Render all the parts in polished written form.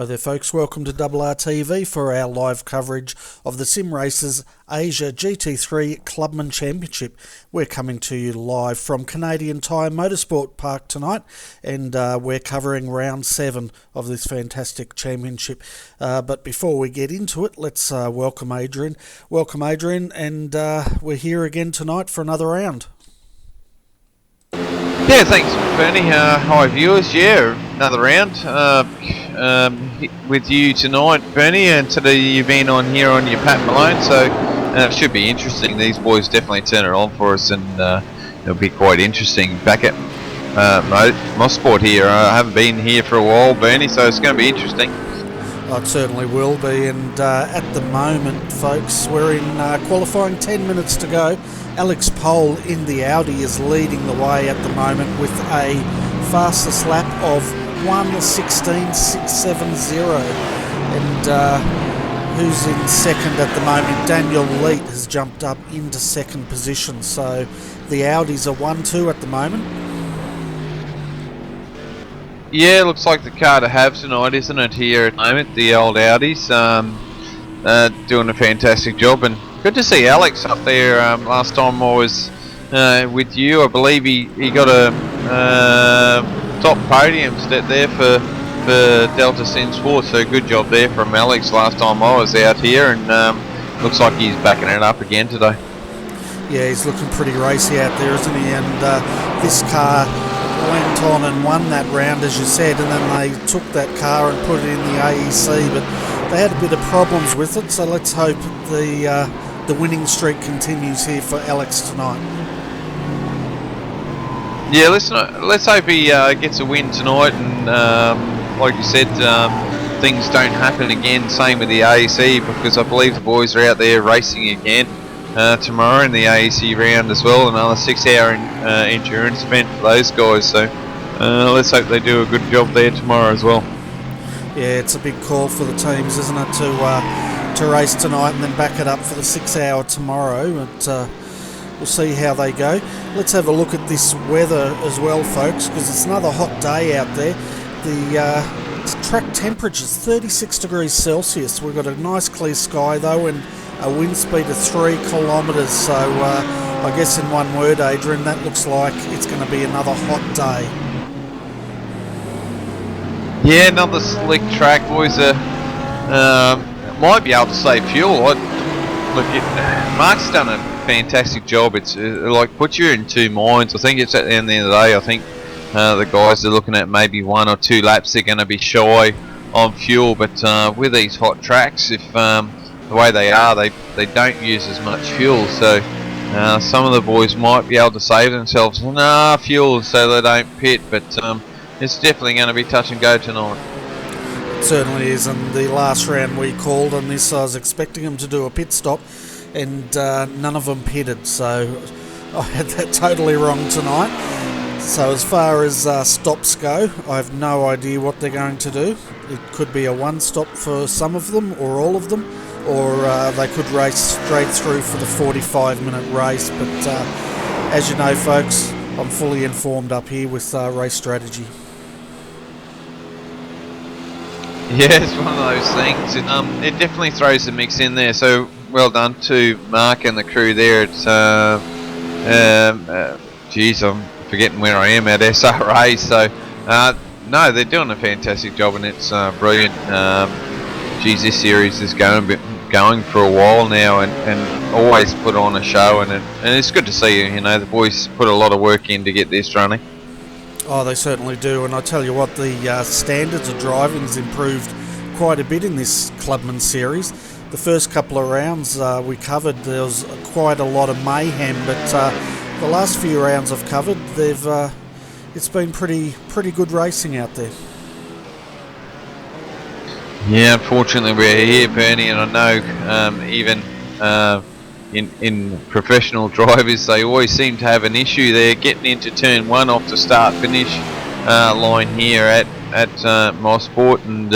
Hi there folks, welcome to RRTV for our live coverage of the Sim Racers SRA GT3 Clubman Championship. We're coming to you live from Canadian Tire Motorsport Park tonight, and we're covering round 7 of this fantastic championship. But before we get into it, let's welcome Adrian. Welcome Adrian, and we're here again tonight for another round. Yeah, thanks Bernie. Hi viewers, another round with you tonight, Bernie, and today you've been on here on your Pat Malone, so it should be interesting. These boys definitely turn it on for us, and it'll be quite interesting. Back at Mosport here, I haven't been here for a while, Bernie, so it's going to be interesting. It certainly will be, and at the moment folks, we're in qualifying, 10 minutes to go. Alex Pole in the Audi is leading the way at the moment with a fastest lap of 1:16.670, and who's in second at the moment? Daniel Leet has jumped up into second position, so the Audis are 1-2 at the moment. Yeah, looks like the car to have tonight, isn't it, here at the moment, the old Audis, doing a fantastic job, and good to see Alex up there. Last time I was with you, I believe he got a top podium stat there for Delta Sim Sports, so good job there from Alex last time I was out here, and looks like he's backing it up again today. Yeah, he's looking pretty racy out there, isn't he? And this car went on and won that round, as you said, and then they took that car and put it in the AEC, but they had a bit of problems with it, so let's hope the winning streak continues here for Alex tonight. Yeah, let's hope he gets a win tonight, and like you said, things don't happen again. Same with the AEC, because I believe the boys are out there racing again tomorrow in the AEC round as well. Another 6-hour endurance event for those guys, so let's hope they do a good job there tomorrow as well. Yeah, it's a big call for the teams, isn't it, to race tonight and then back it up for the 6-hour tomorrow. But we'll see how they go. Let's have a look at this weather as well, folks, because it's another hot day out there. The track temperature is 36 degrees Celsius. We've got a nice clear sky though, and a wind speed of 3 kilometres. So I guess in one word, Adrian, that looks like it's going to be another hot day. Yeah, another slick track, boys. Might be able to save fuel. Mark's done a fantastic job. It's like puts you in two minds. I think it's at the end of the day. I think the guys are looking at maybe 1 or 2 laps. They're going to be shy on fuel, but with these hot tracks, if the way they are, they don't use as much fuel. So some of the boys might be able to save themselves fuel so they don't pit. But it's definitely going to be touch and go tonight. It certainly is, and the last round we called on this, I was expecting them to do a pit stop, and none of them pitted, so I had that totally wrong tonight. So as far as stops go, I have no idea what they're going to do. It could be a one stop for some of them, or all of them, or they could race straight through for the 45-minute race, but as you know folks, I'm fully informed up here with race strategy. Yeah, it's one of those things. It definitely throws the mix in there. So well done to Mark and the crew there. It's geez, I'm forgetting where I am at SRA. So no, they're doing a fantastic job, and it's brilliant. Geez, this series is going for a while now, and always put on a show, and it's good to see. You know, the boys put a lot of work in to get this running. Oh, they certainly do, and I tell you what, the standards of driving has improved quite a bit in this Clubman series. The first couple of rounds we covered, there was quite a lot of mayhem, but the last few rounds I've covered, it's been pretty good racing out there. Yeah, unfortunately we're here, Bernie, and I know even in professional drivers, they always seem to have an issue there getting into turn 1 off the start-finish line here at Mosport, and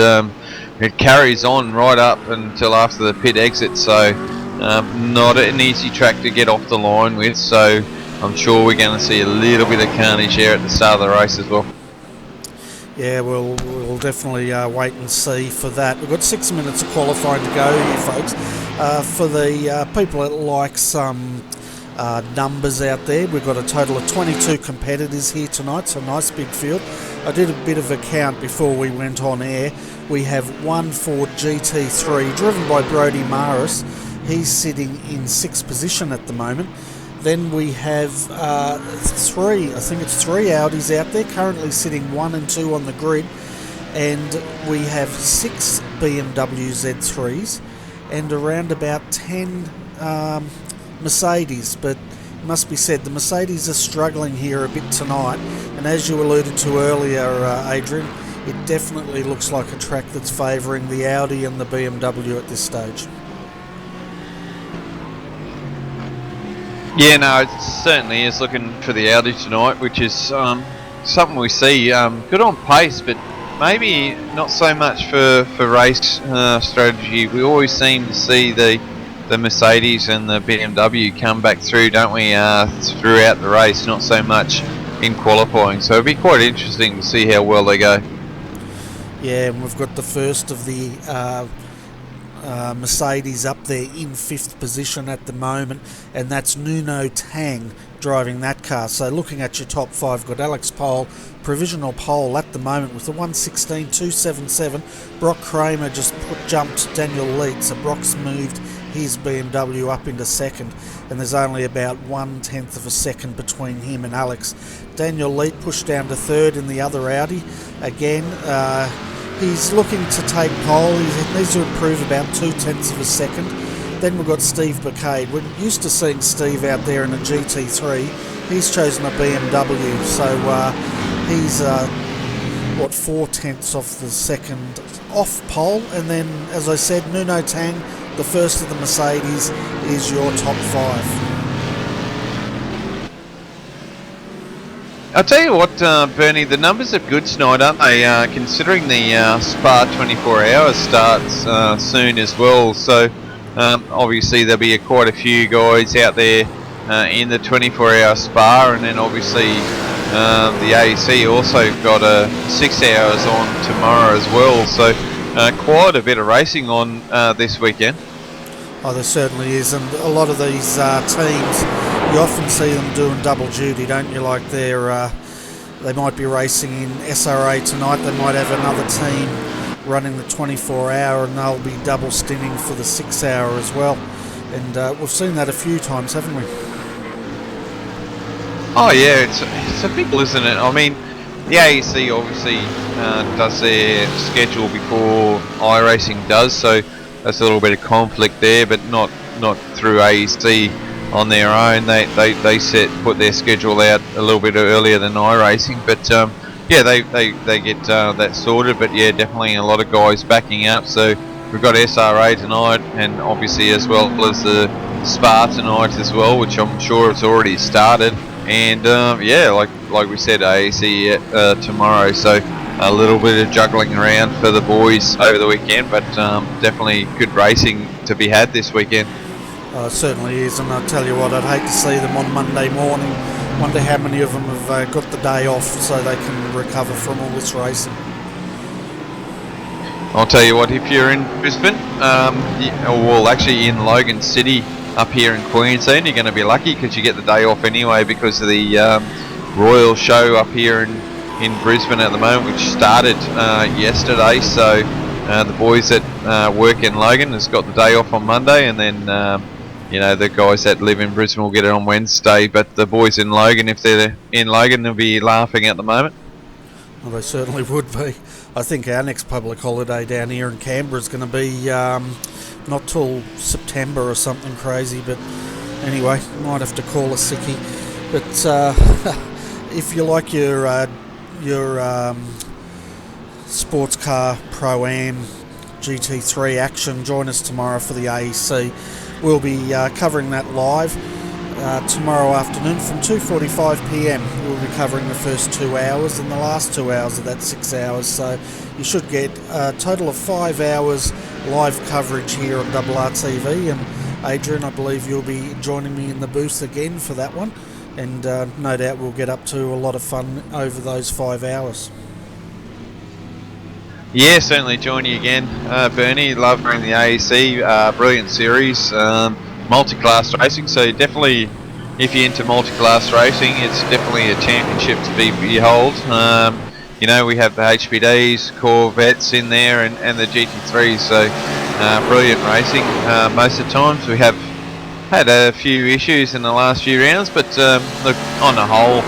it carries on right up until after the pit exit, so not an easy track to get off the line with, so I'm sure we're going to see a little bit of carnage here at the start of the race as well. Yeah, we'll definitely wait and see for that. We've got 6 minutes of qualifying to go here, folks. For the people that like some numbers out there, we've got a total of 22 competitors here tonight, so nice big field. I did a bit of a count before we went on air. We have one Ford GT3 driven by Brodie Maris. He's sitting in 6th position at the moment. Then we have three Audis out there, currently sitting 1 and 2 on the grid. And we have 6 BMW Z3s and around about 10 Mercedes. But it must be said, the Mercedes are struggling here a bit tonight. And as you alluded to earlier, Adrian, it definitely looks like a track that's favouring the Audi and the BMW at this stage. Yeah, no, it certainly is looking for the Audi tonight, which is something we see. Good on pace, but maybe not so much for race strategy. We always seem to see the Mercedes and the BMW come back through, don't we, throughout the race, not so much in qualifying. So it'll be quite interesting to see how well they go. Yeah, and we've got the first of the Mercedes up there in 5th position at the moment, and that's Nuno Tang driving that car. So looking at your top 5, got Alex Pole, provisional pole at the moment with the 1:16.277. Brock Kramer just jumped Daniel Leet, so Brock's moved his BMW up into 2nd, and there's only about 1/10 of a second between him and Alex. Daniel Leet pushed down to 3rd in the other Audi. Again, he's looking to take pole. He needs to improve about 2/10 of a second. Then we've got Steve Bacade. We're used to seeing Steve out there in a GT3. He's chosen a BMW, so he's 4/10 of the second off pole. And then, as I said, Nuno Tang, the first of the Mercedes, is your top 5. I'll tell you what, Bernie, the numbers are good tonight, aren't they? Considering the Spa 24 hours starts soon as well. So obviously there'll be quite a few guys out there in the 24-hour Spa, and then obviously the AEC also got 6 hours on tomorrow as well. So quite a bit of racing on this weekend. Oh, there certainly is, and a lot of these teams, you often see them doing double duty, don't you? Like they might be racing in SRA tonight, they might have another team running the 24-hour, and they'll be double stinting for the 6-hour as well. And we've seen that a few times, haven't we? Oh yeah, it's a big deal, isn't it? I mean, the AEC obviously does their schedule before iRacing does, so that's a little bit of conflict there, but not through AEC on their own. They put their schedule out a little bit earlier than iRacing, but yeah, they get that sorted. But yeah, definitely a lot of guys backing up. So we've got SRA tonight, and obviously as well as the Spa tonight as well, which I'm sure it's already started. And yeah, like we said, AEC tomorrow. So a little bit of juggling around for the boys over the weekend, but definitely good racing to be had this weekend. It certainly is, and I'll tell you what, I'd hate to see them on Monday morning. Wonder how many of them have got the day off so they can recover from all this racing. I'll tell you what, if you're in Brisbane, well actually in Logan City up here in Queensland, you're going to be lucky because you get the day off anyway because of the Royal Show up here in Brisbane at the moment, which started yesterday. So the boys that work in Logan has got the day off on Monday, and then you know, the guys that live in Brisbane will get it on Wednesday. But the boys in Logan, if they're in Logan, they'll be laughing at the moment. Well, they certainly would be. I think our next public holiday down here in Canberra is going to be not till September or something crazy, but anyway, might have to call a sickie. But if you like your sports car Pro-Am GT3 action, join us tomorrow for the AEC. We'll be covering that live tomorrow afternoon from 2:45 p.m. We'll be covering the first 2 hours and the last 2 hours of that 6 hours, so you should get a total of 5 hours live coverage here on RRTV. And Adrian, I believe you'll be joining me in the booth again for that one, and no doubt we'll get up to a lot of fun over those 5 hours. Yeah, certainly join you again, Bernie. Love running the AEC, brilliant series, multi-class racing. So definitely, if you're into multi-class racing, it's definitely a championship to be behold. You know, we have the HPDs, Corvettes in there, and the GT3s. So brilliant racing. Most of the times we have had a few issues in the last few rounds, but look, on the whole,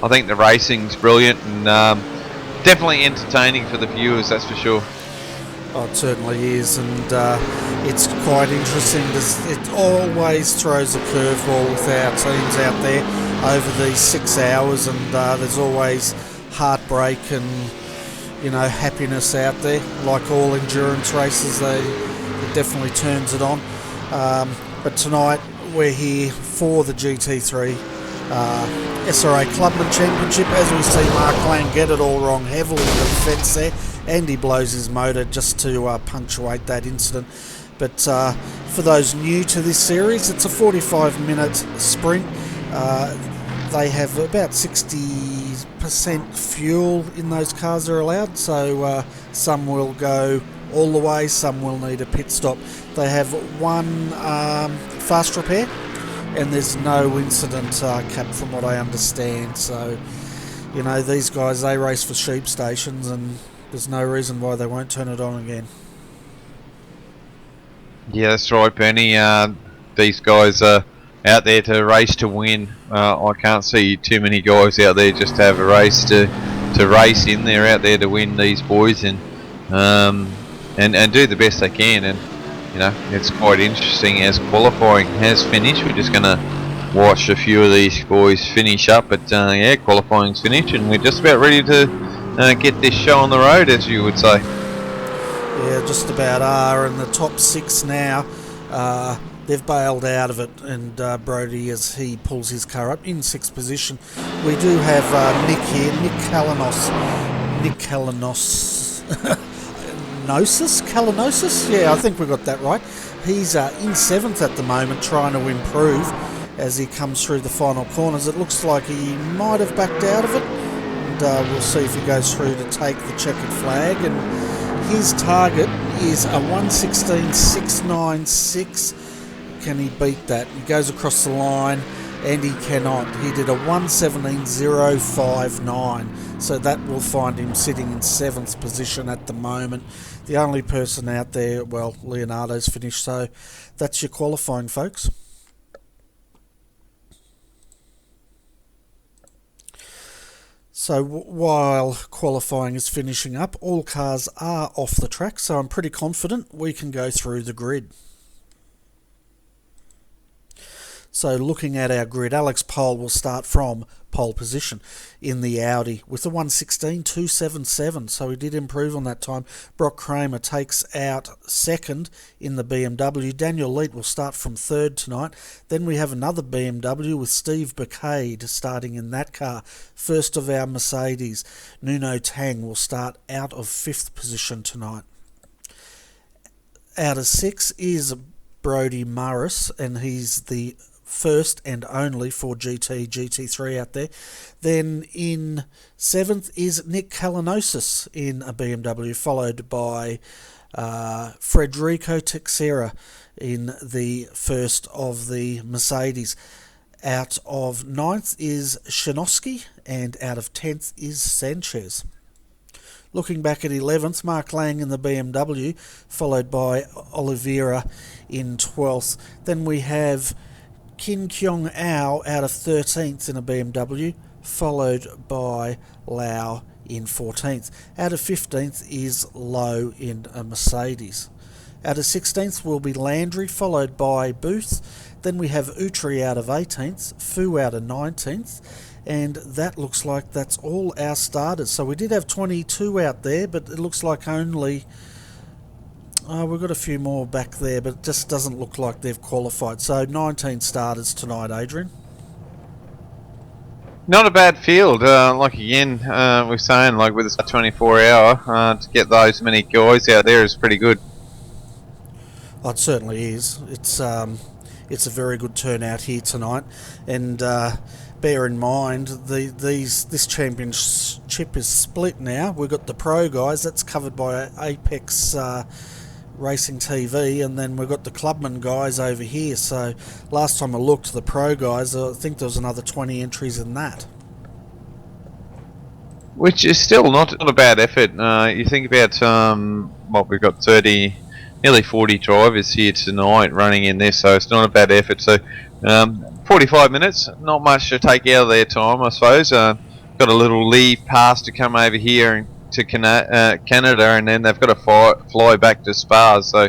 I think the racing's brilliant and definitely entertaining for the viewers, that's for sure. Oh, it certainly is, and it's quite interesting. It always throws a curveball with our teams out there over these 6 hours, and there's always heartbreak and happiness out there. Like all endurance races, it definitely turns it on. But tonight we're here for the GT3 SRA Clubman Championship. As we see Mark Lang get it all wrong heavily into the fence there, and he blows his motor just to punctuate that incident. But for those new to this series, it's a 45-minute sprint. They have about 60% fuel in those cars are allowed, so some will go all the way, some will need a pit stop. They have one fast repair, and there's no incident cap from what I understand. So, these guys, they race for sheep stations, and there's no reason why they won't turn it on again. Yeah, that's right, Bernie. These guys are out there to race to win. I can't see too many guys out there just to have a race to race in. They're out there to win, these boys, and do the best they can. And it's quite interesting as qualifying has finished. We're just going to watch a few of these boys finish up. But yeah, qualifying's finished, and we're just about ready to get this show on the road, as you would say. Yeah, just about are, and the top 6 now, they've bailed out of it, and Brody, as he pulls his car up in 6th position. We do have Nick here, Nick Kalanosis? Yeah, I think we got that right. He's in 7th at the moment, trying to improve as he comes through the final corners. It looks like he might have backed out of it, and we'll see if he goes through to take the checkered flag. And his target is a 1:16.696. Can he beat that? He goes across the line, and he cannot. He did a 1:17.059, so that will find him sitting in 7th position at the moment. The only person out there, well, Leonardo's finished, so that's your qualifying, folks. So while qualifying is finishing up, all cars are off the track, so I'm pretty confident we can go through the grid. So looking at our grid, Alex Pole will start from pole position in the Audi with a 1:16.277, so he did improve on that time. Brock Kramer takes out 2nd in the BMW. Daniel Leet will start from 3rd tonight. Then we have another BMW with Steve Bacade starting in that car. First of our Mercedes, Nuno Tang will start out of 5th position tonight. Out of 6 is Brody Morris, and he's the first and only for GT3 out there. Then in 7th is Nick Kalanosis in a BMW, followed by Federico Teixeira in the first of the Mercedes. Out of 9th is Shinosky, and out of 10th is Sanchez. Looking back at 11th, Mark Lang in the BMW, followed by Oliveira in 12th. Then we have Kin Kyung Ao out of 13th in a BMW, followed by Lau in 14th. Out of 15th is Lowe in a Mercedes. Out of 16th will be Landry, followed by Booth. Then we have Utri out of 18th, Fu out of 19th, and that looks like that's all our starters. So we did have 22 out there, but it looks like only... we've got a few more back there, but it just doesn't look like they've qualified. So 19 starters tonight, Adrian. Not a bad field. Again, we're saying, with this 24-hour, to get those many guys out there is pretty good. Oh, it certainly is. It's it's a very good turnout here tonight. And bear in mind, this championship is split now. We've got the pro guys, that's covered by Apex Racing TV, and then we've got the Clubman guys over here. So last time I looked, the pro guys, I think there was another 20 entries in that. Which is still not a bad effort. You think about what we've got, 30, nearly 40 drivers here tonight running in this, so it's not a bad effort. So 45 minutes, not much to take out of their time, I suppose. Got a little leave pass to come over here to Canada, and then they've got to fly back to Spa. So,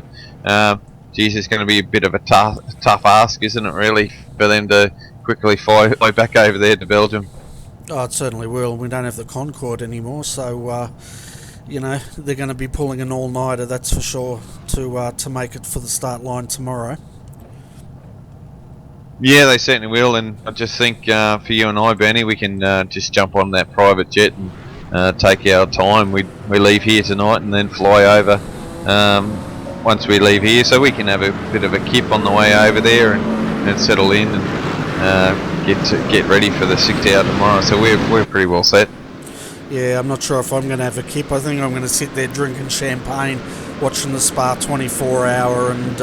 geez, it's going to be a bit of a tough ask, isn't it, really, for them to quickly fly back over there to Belgium. Oh, it certainly will. We don't have the Concorde anymore, so you know, they're going to be pulling an all-nighter, that's for sure, to make it for the start line tomorrow. Yeah, they certainly will, and I just think for you and I, Bernie, we can just jump on that private jet and take our time. We leave here tonight and then fly over once we leave here, so we can have a bit of a kip on the way over there and settle in and get ready for the 6 hour tomorrow. So we're pretty well set. Yeah, I'm not sure if I'm going to have a kip. I think I'm going to sit there drinking champagne, watching the Spa 24 hour, and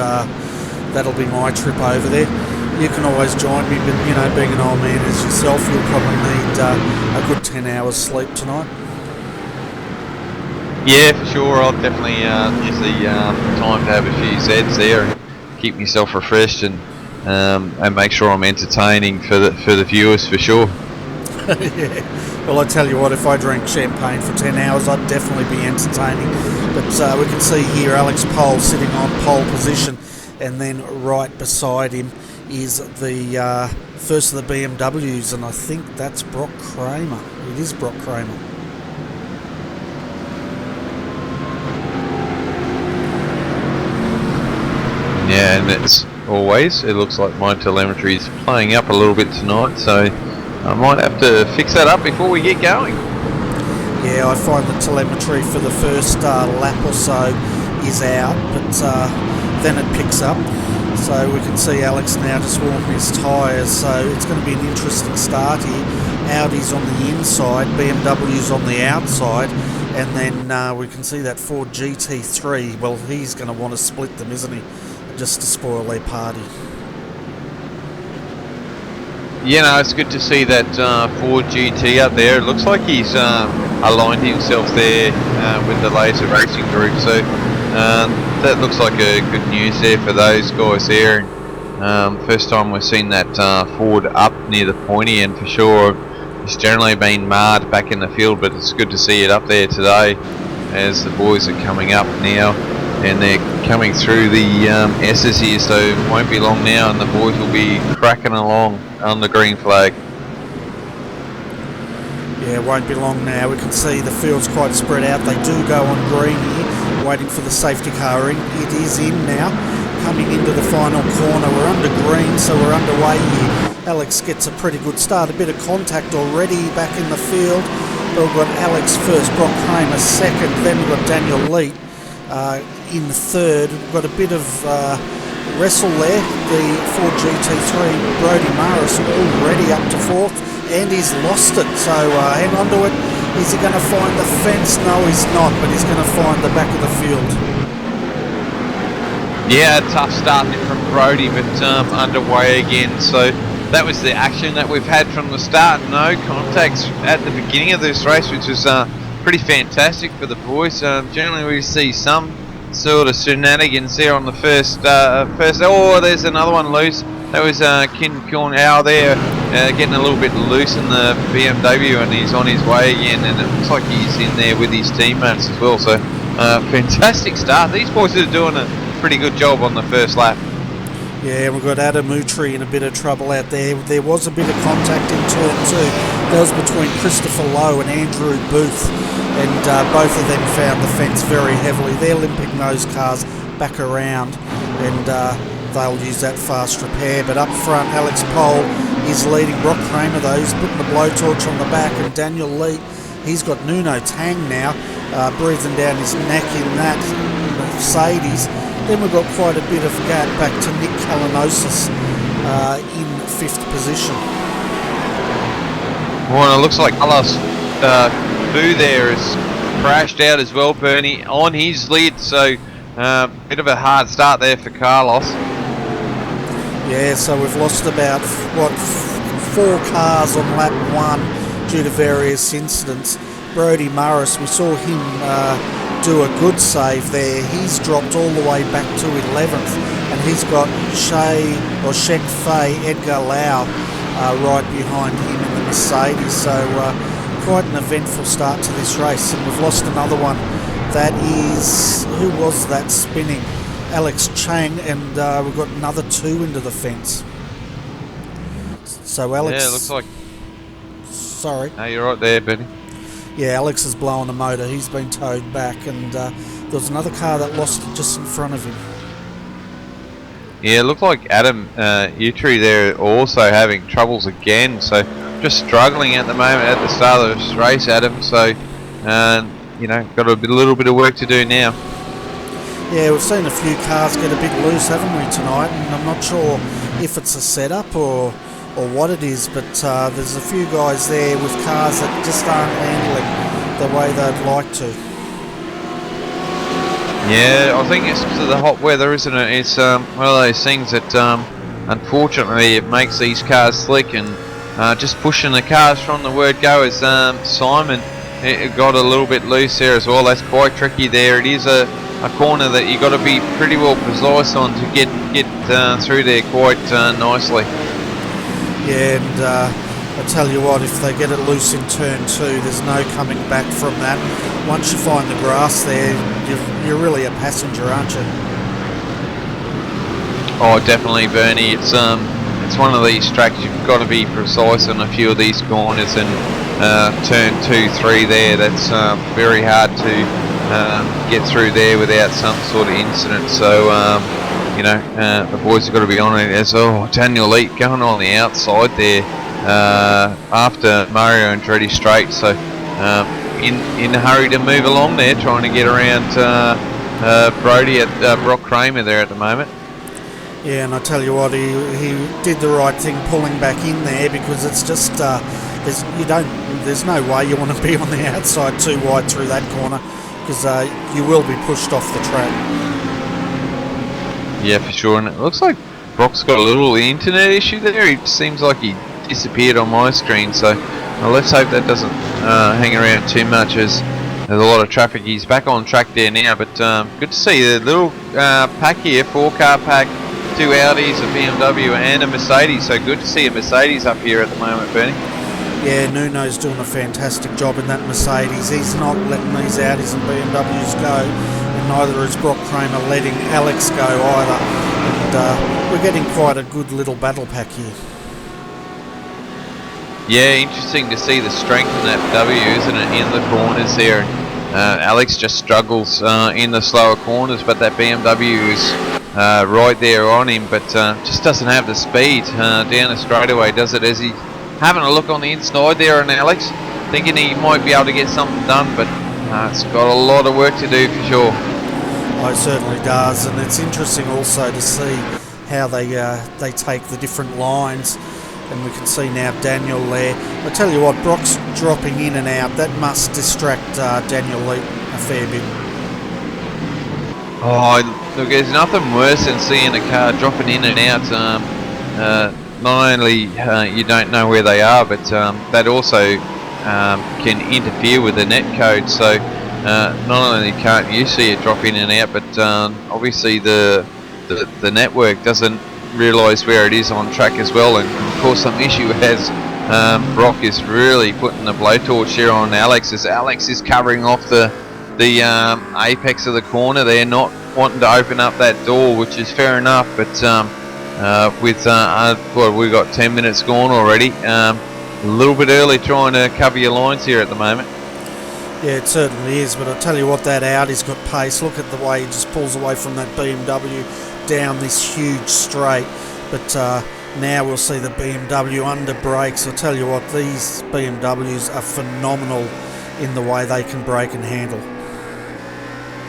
that'll be my trip over there. You can always join me, but you know, being an old man as yourself, you'll probably need a good 10 hours sleep tonight. Yeah, for sure. I'll definitely use the time to have a few Zeds there and keep myself refreshed and make sure I'm entertaining for the viewers, for sure. Yeah. Well, I tell you what, if I drank champagne for 10 hours, I'd definitely be entertaining. But we can see here Alex Pole sitting on pole position, and then right beside him is the first of the BMWs, and I think that's Brock Kramer. It is Brock Kramer. Yeah, and it's always, it looks like my telemetry is playing up a little bit tonight, so I might have to fix that up before we get going. Yeah, I find the telemetry for the first lap or so is out, but then it picks up. So we can see Alex now just warming his tyres, so it's going to be an interesting start here. Audi's on the inside, BMW's on the outside, and then we can see that Ford GT3. Well, he's going to want to split them, isn't he? Just to spoil their party. Yeah, no, it's good to see that Ford GT up there. It looks like he's aligned himself there with the Laser Racing Group, so that looks like a good news there for those guys there. First time we've seen that Ford up near the pointy, and for sure it's generally been marred back in the field, but it's good to see it up there today as the boys are coming up now, and they're coming through the S's here, so it won't be long now and the boys will be cracking along on the green flag. Yeah, it won't be long now. We can see the field's quite spread out. They do go on green here, waiting for the safety car in. It is in now, coming into the final corner. We're under green, so we're underway here. Alex gets a pretty good start, a bit of contact already back in the field. But we've got Alex first, Brock Kramer second, then we've got Daniel Leet in third. We've got a bit of wrestle there. The Ford GT3, Brodie Maris already up to fourth, and he's lost it, so hang on to it. Is he going to find the fence? No, he's not, but he's going to find the back of the field. Yeah, tough start from Brodie, but underway again, so that was the action that we've had from the start. No contacts at the beginning of this race, which was pretty fantastic for the boys. Generally we see some sort of shenanigans there on the first oh, there's another one loose. That was Ken Cornell there getting a little bit loose in the BMW, and he's on his way again, and it looks like he's in there with his teammates as well. So fantastic start. These boys are doing a pretty good job on the first lap. Yeah, we've got Adam Moutry in a bit of trouble out there. There was a bit of contact in turn two. That was between Christopher Lowe and Andrew Booth, and both of them found the fence very heavily. They're limping those cars back around, and they'll use that fast repair. But up front, Alex Pole is leading. Brock Kramer, though, he's putting the blowtorch on the back, and Daniel Leet, he's got Nuno Tang now breathing down his neck in that Mercedes. Then we've got quite a bit of gap back to Nick Kalinosis in 5th position. Well, it looks like Carlos Boo there has crashed out as well, Bernie, on his lid, so bit of a hard start there for Carlos. Yeah, so we've lost about, 4 cars on lap 1 due to various incidents. Brodie Morris, we saw him do a good save there. He's dropped all the way back to 11th, and he's got Shek Fei Edgar Lau right behind him in the Mercedes. So quite an eventful start to this race, and we've lost another one. That is, who was that spinning? Alex Chang, and we've got another 2 into the fence. So Alex... Yeah, it looks like... Sorry. No, you're right there, Benny. Yeah, Alex is blowing the motor. He's been towed back, and there was another car that lost it just in front of him. Yeah, it looked like Adam Utri there also having troubles again, so just struggling at the moment at the start of this race, Adam, so you know, got a little bit of work to do now. Yeah, we've seen a few cars get a bit loose, haven't we, tonight, and I'm not sure if it's a setup or what it is, but there's a few guys there with cars that just aren't handling the way they'd like to. Yeah, I think it's because of the hot weather, isn't it? It's one of those things that unfortunately it makes these cars slick, and just pushing the cars from the word go, as Simon it got a little bit loose there as well. That's quite tricky there. It is a corner that you got to be pretty well precise on to get through there quite nicely. Yeah, and I tell you what, if they get it loose in turn 2, there's no coming back from that. Once you find the grass there, you're really a passenger, aren't you? Oh, definitely, Bernie. It's one of these tracks you've got to be precise on a few of these corners, and turn 2, 3 there, that's very hard to get through there without some sort of incident. So you know, the boys have got to be on it. There's Daniel Leet going on the outside there after Mario Andretti straight, so in a hurry to move along there, trying to get around Brodie at Brock Kramer there at the moment. Yeah, and I tell you what, he did the right thing pulling back in there, because it's just there's no way you want to be on the outside too wide through that corner, because you will be pushed off the track. Yeah, for sure. And it looks like Brock's got a little internet issue there. He seems like he disappeared on my screen, so let's hope that doesn't hang around too much, as there's a lot of traffic. He's back on track there now, but good to see the little pack here, 4-car pack, 2 Audis, a BMW and a Mercedes, so good to see a Mercedes up here at the moment, Bernie. Yeah, Nuno's doing a fantastic job in that Mercedes. He's not letting these Audis and BMWs go, and neither is Brock Kramer letting Alex go either. And we're getting quite a good little battle pack here. Yeah, interesting to see the strength in that W, isn't it, in the corners there. Alex just struggles in the slower corners, but that BMW is right there on him, but just doesn't have the speed down the straightaway, does it? As he having a look on the inside there on Alex, thinking he might be able to get something done, but it's got a lot of work to do for sure. Oh, it certainly does, and it's interesting also to see how they take the different lines, and we can see now Daniel there. I tell you what, Brock's dropping in and out. That must distract Daniel Leet a fair bit. Oh, look, there's nothing worse than seeing a car dropping in and out. Not only you don't know where they are, but that also can interfere with the net code. So not only can't you see it drop in and out, but obviously the network doesn't realise where it is on track as well, and of course some issue as Brock is really putting the blowtorch here on Alex, as Alex is covering off the apex of the corner there, not wanting to open up that door, which is fair enough, but with well, we've got 10 minutes gone already, a little bit early trying to cover your lines here at the moment. Yeah, it certainly is, but I tell you what, that Audi's got pace. Look at the way he just pulls away from that BMW down this huge straight, but now we'll see the BMW under brakes. I tell you what, these BMWs are phenomenal in the way they can brake and handle.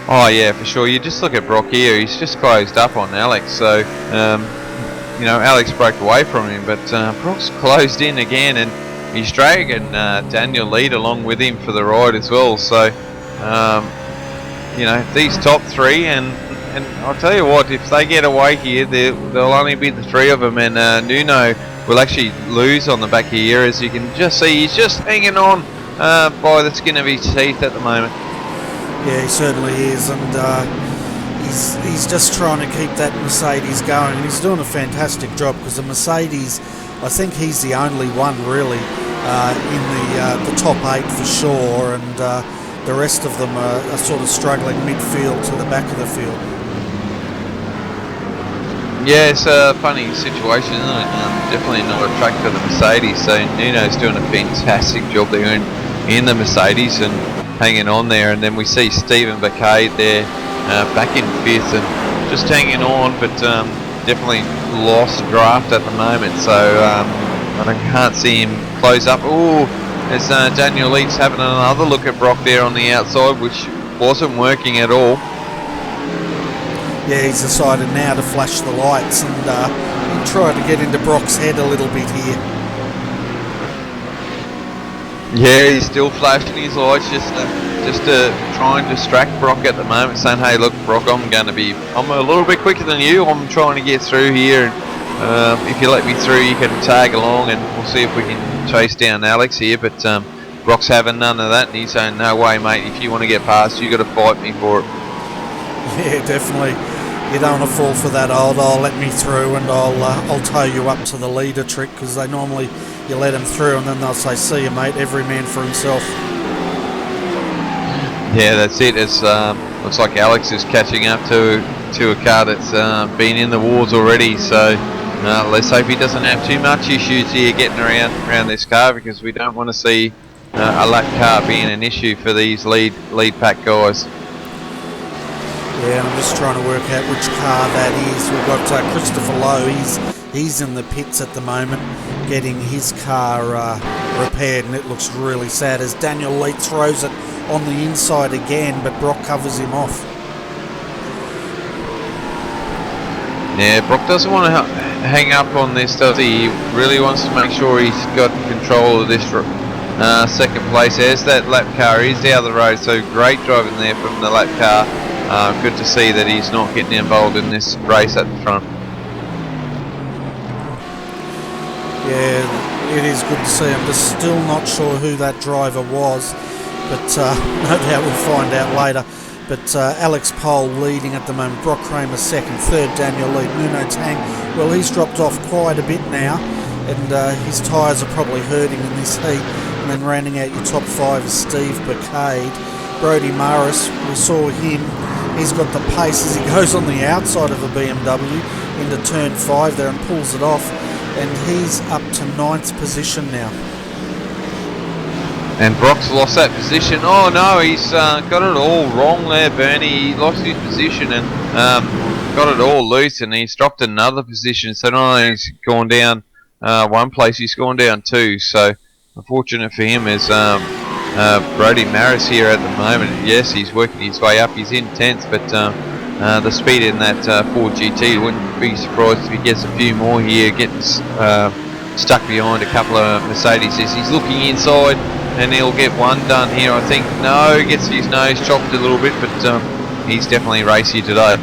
Oh yeah, for sure. You just look at Brock here. He's just closed up on Alex. So you know, Alex broke away from him, but Brock's closed in again, and he's dragging Daniel Lead along with him for the ride as well. So you know, these top three, and I'll tell you what, if they get away here, there'll only be the three of them, and Nuno will actually lose on the back here. As you can just see, he's just hanging on by the skin of his teeth at the moment. Yeah, he certainly is, and he's just trying to keep that Mercedes going, and he's doing a fantastic job, because the Mercedes, I think he's the only one really in the top 8 for sure, and the rest of them are sort of struggling midfield to the back of the field. Yeah, it's a funny situation, isn't it? Definitely not a track for the Mercedes, so Nuno's doing a fantastic job there in the Mercedes and hanging on there. And then we see Stephen Bacade there back in 5th and just hanging on, but definitely lost draft at the moment, so I can't see him close up. Oh, as Daniel Leeds having another look at Brock there on the outside, which wasn't working at all. Yeah, he's decided now to flash the lights and try to get into Brock's head a little bit here. Yeah, he's still flashing his lights, just to try and distract Brock at the moment, saying, "Hey, look, Brock, I'm a little bit quicker than you. I'm trying to get through here. And if you let me through, you can tag along, and we'll see if we can chase down Alex here." But Brock's having none of that, and he's saying, "No way, mate. If you want to get past, you got to fight me for it." Yeah, definitely. You don't want to fall for that old, "I'll let me through and I'll tow you up to the leader" trick, because they normally, you let them through and then they'll say, "See you, mate, every man for himself." Yeah, that's it. It's looks like Alex is catching up to a car that's been in the wars already. So let's hope he doesn't have too much issues here getting around this car, because we don't want to see a lap car being an issue for these lead pack guys. Yeah, I'm just trying to work out which car that is. We've got Christopher Lowe. He's in the pits at the moment, getting his car repaired, and it looks really sad as Daniel Leite throws it on the inside again, but Brock covers him off. Yeah, Brock doesn't want to hang up on this, does he? He really wants to make sure he's got control of this second place. As that lap car is down the road, so great driving there from the lap car. Good to see that he's not getting involved in this race at the front. Yeah, it is good to see. I'm just still not sure who that driver was, but no doubt we'll find out later. But Alex Pole leading at the moment, Brock Kramer second, third Daniel Lead, Nuno Tang, well, he's dropped off quite a bit now, and his tyres are probably hurting in this heat. And then rounding out your top 5 is Steve Bacade. Brodie Morris, we saw him, he's got the pace as he goes on the outside of a BMW into turn 5 there and pulls it off, and he's up to 9th position now. And Brock's lost that position. Oh no, he's got it all wrong there, Bernie. He lost his position and got it all loose, and he's dropped another position. So not only has he gone down one place, he's gone down 2. So unfortunate for him is Brodie Maris here at the moment. Yes, he's working his way up. He's in 10th, but the speed in that Ford GT, wouldn't be surprised if he gets a few more here, getting stuck behind a couple of Mercedes. He's looking inside, and he'll get one done here, I think. No, he gets his nose chopped a little bit, but he's definitely racy today.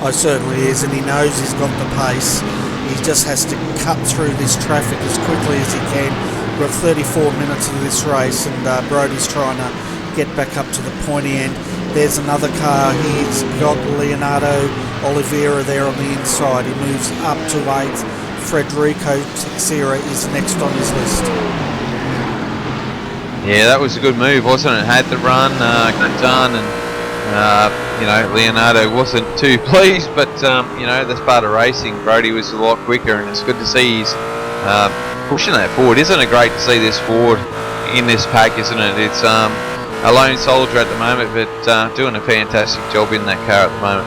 Oh, certainly is, and he knows he's got the pace. He just has to cut through this traffic as quickly as he can. We've got 34 minutes of this race, and Brodie's trying to get back up to the pointy end. There's another car. He's got Leonardo Oliveira there on the inside. He moves up to 8th. Federico Teixeira is next on his list. Yeah, that was a good move, wasn't it? Had the run, got done, and you know, Leonardo wasn't too pleased, but you know, that's part of racing. Brodie was a lot quicker, and it's good to see he's pushing that forward. Isn't it great to see this Ford in this pack, isn't it? It's a lone soldier at the moment, but doing a fantastic job in that car at the moment.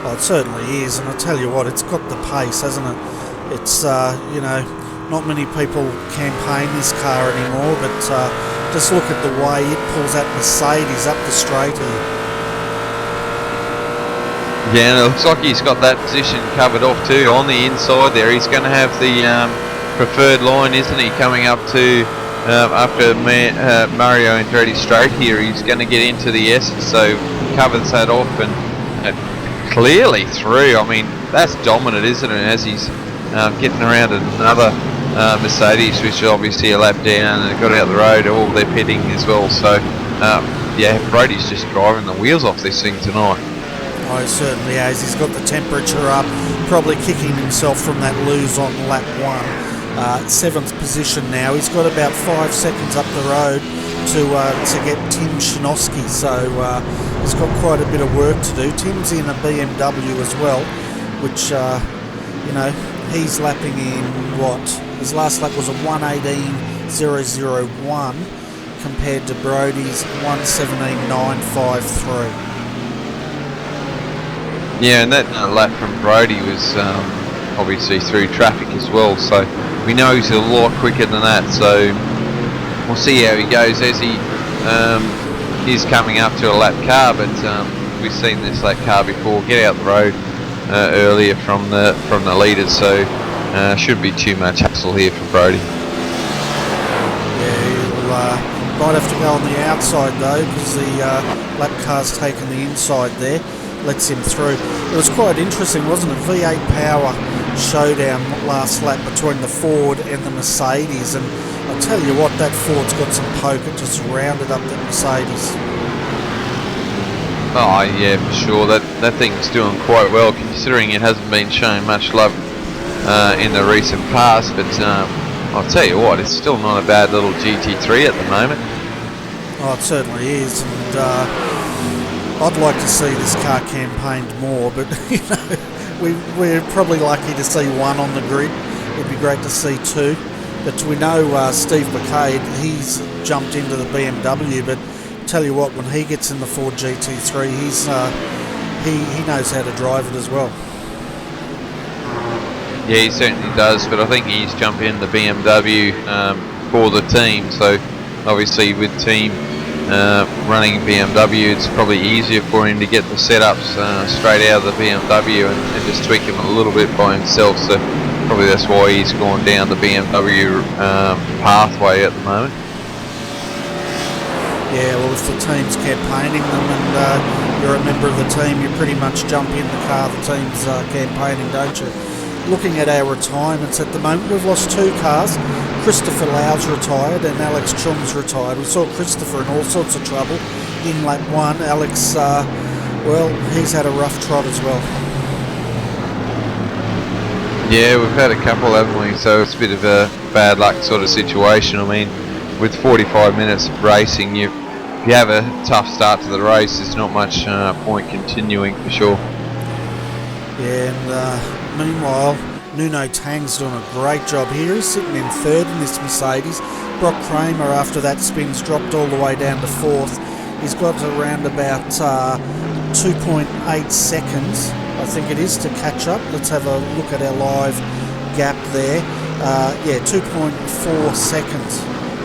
Oh, it certainly is, and I tell you what, it's got the pace, hasn't it? It's, you know, not many people campaign this car anymore, but just look at the way it pulls that Mercedes up the straight here. Yeah, and it looks like he's got that position covered off too on the inside there. He's going to have the preferred line, isn't he, coming up to after Mario Andretti straight here. He's going to get into the S, so covers that off and clearly through. I mean, that's dominant, isn't it, as he's getting around another Mercedes, which is obviously a lap down, and got out the road. All they're pitting as well, so yeah, Brody's just driving the wheels off this thing tonight. Oh, he certainly has. He's got the temperature up, probably kicking himself from that lose on lap 1. 7th position now. He's got about 5 seconds up the road to get Tim Shinosky, so he's got quite a bit of work to do. Tim's in a BMW as well, which, you know, he's lapping in what? His last lap was a 1:18.001 compared to Brody's 1:17.953. Yeah, and that lap from Brody was obviously through traffic as well, so we know he's a lot quicker than that, so we'll see how he goes as he is coming up to a lap car, but we've seen this lap car before get out the road earlier from the leaders, so shouldn't be too much hassle here for Brody. Yeah, he'll might have to go on the outside though, because the lap car's taken the inside there. Lets him through. It was quite interesting, wasn't it? V8 power showdown last lap between the Ford and the Mercedes, and I'll tell you what, that Ford's got some poke. It just rounded up that Mercedes. Oh yeah, for sure. That thing's doing quite well, considering it hasn't been shown much love in the recent past. But I'll tell you what, it's still not a bad little GT3 at the moment. Oh, it certainly is, and I'd like to see this car campaigned more, but you know, we're probably lucky to see one on the grid. It'd be great to see two. But we know Steve McCade, he's jumped into the BMW, but tell you what, when he gets in the Ford GT3, he knows how to drive it as well. Yeah, he certainly does, but I think he's jumped in the BMW for the team, so obviously with team running BMW, it's probably easier for him to get the setups straight out of the BMW and just tweak them a little bit by himself, so probably that's why he's gone down the BMW pathway at the moment. Yeah, well, if the team's campaigning them and you're a member of the team, you pretty much jump in the car the team's campaigning, don't you? Looking at our retirements at the moment, we've lost 2 cars. Christopher Lau's retired and Alex Chung's retired. We saw Christopher in all sorts of trouble in lap 1. Alex, well, he's had a rough trot as well. Yeah, we've had a couple, haven't we? So it's a bit of a bad luck sort of situation. I mean, with 45 minutes of racing, if you have a tough start to the race, there's not much point continuing for sure. Yeah, and meanwhile, Nuno Tang's doing a great job here. He's sitting in 3rd in this Mercedes. Brock Kramer, after that spin's dropped all the way down to 4th. He's got around about 2.8 seconds, I think it is, to catch up. Let's have a look at our live gap there. Yeah, 2.4 seconds.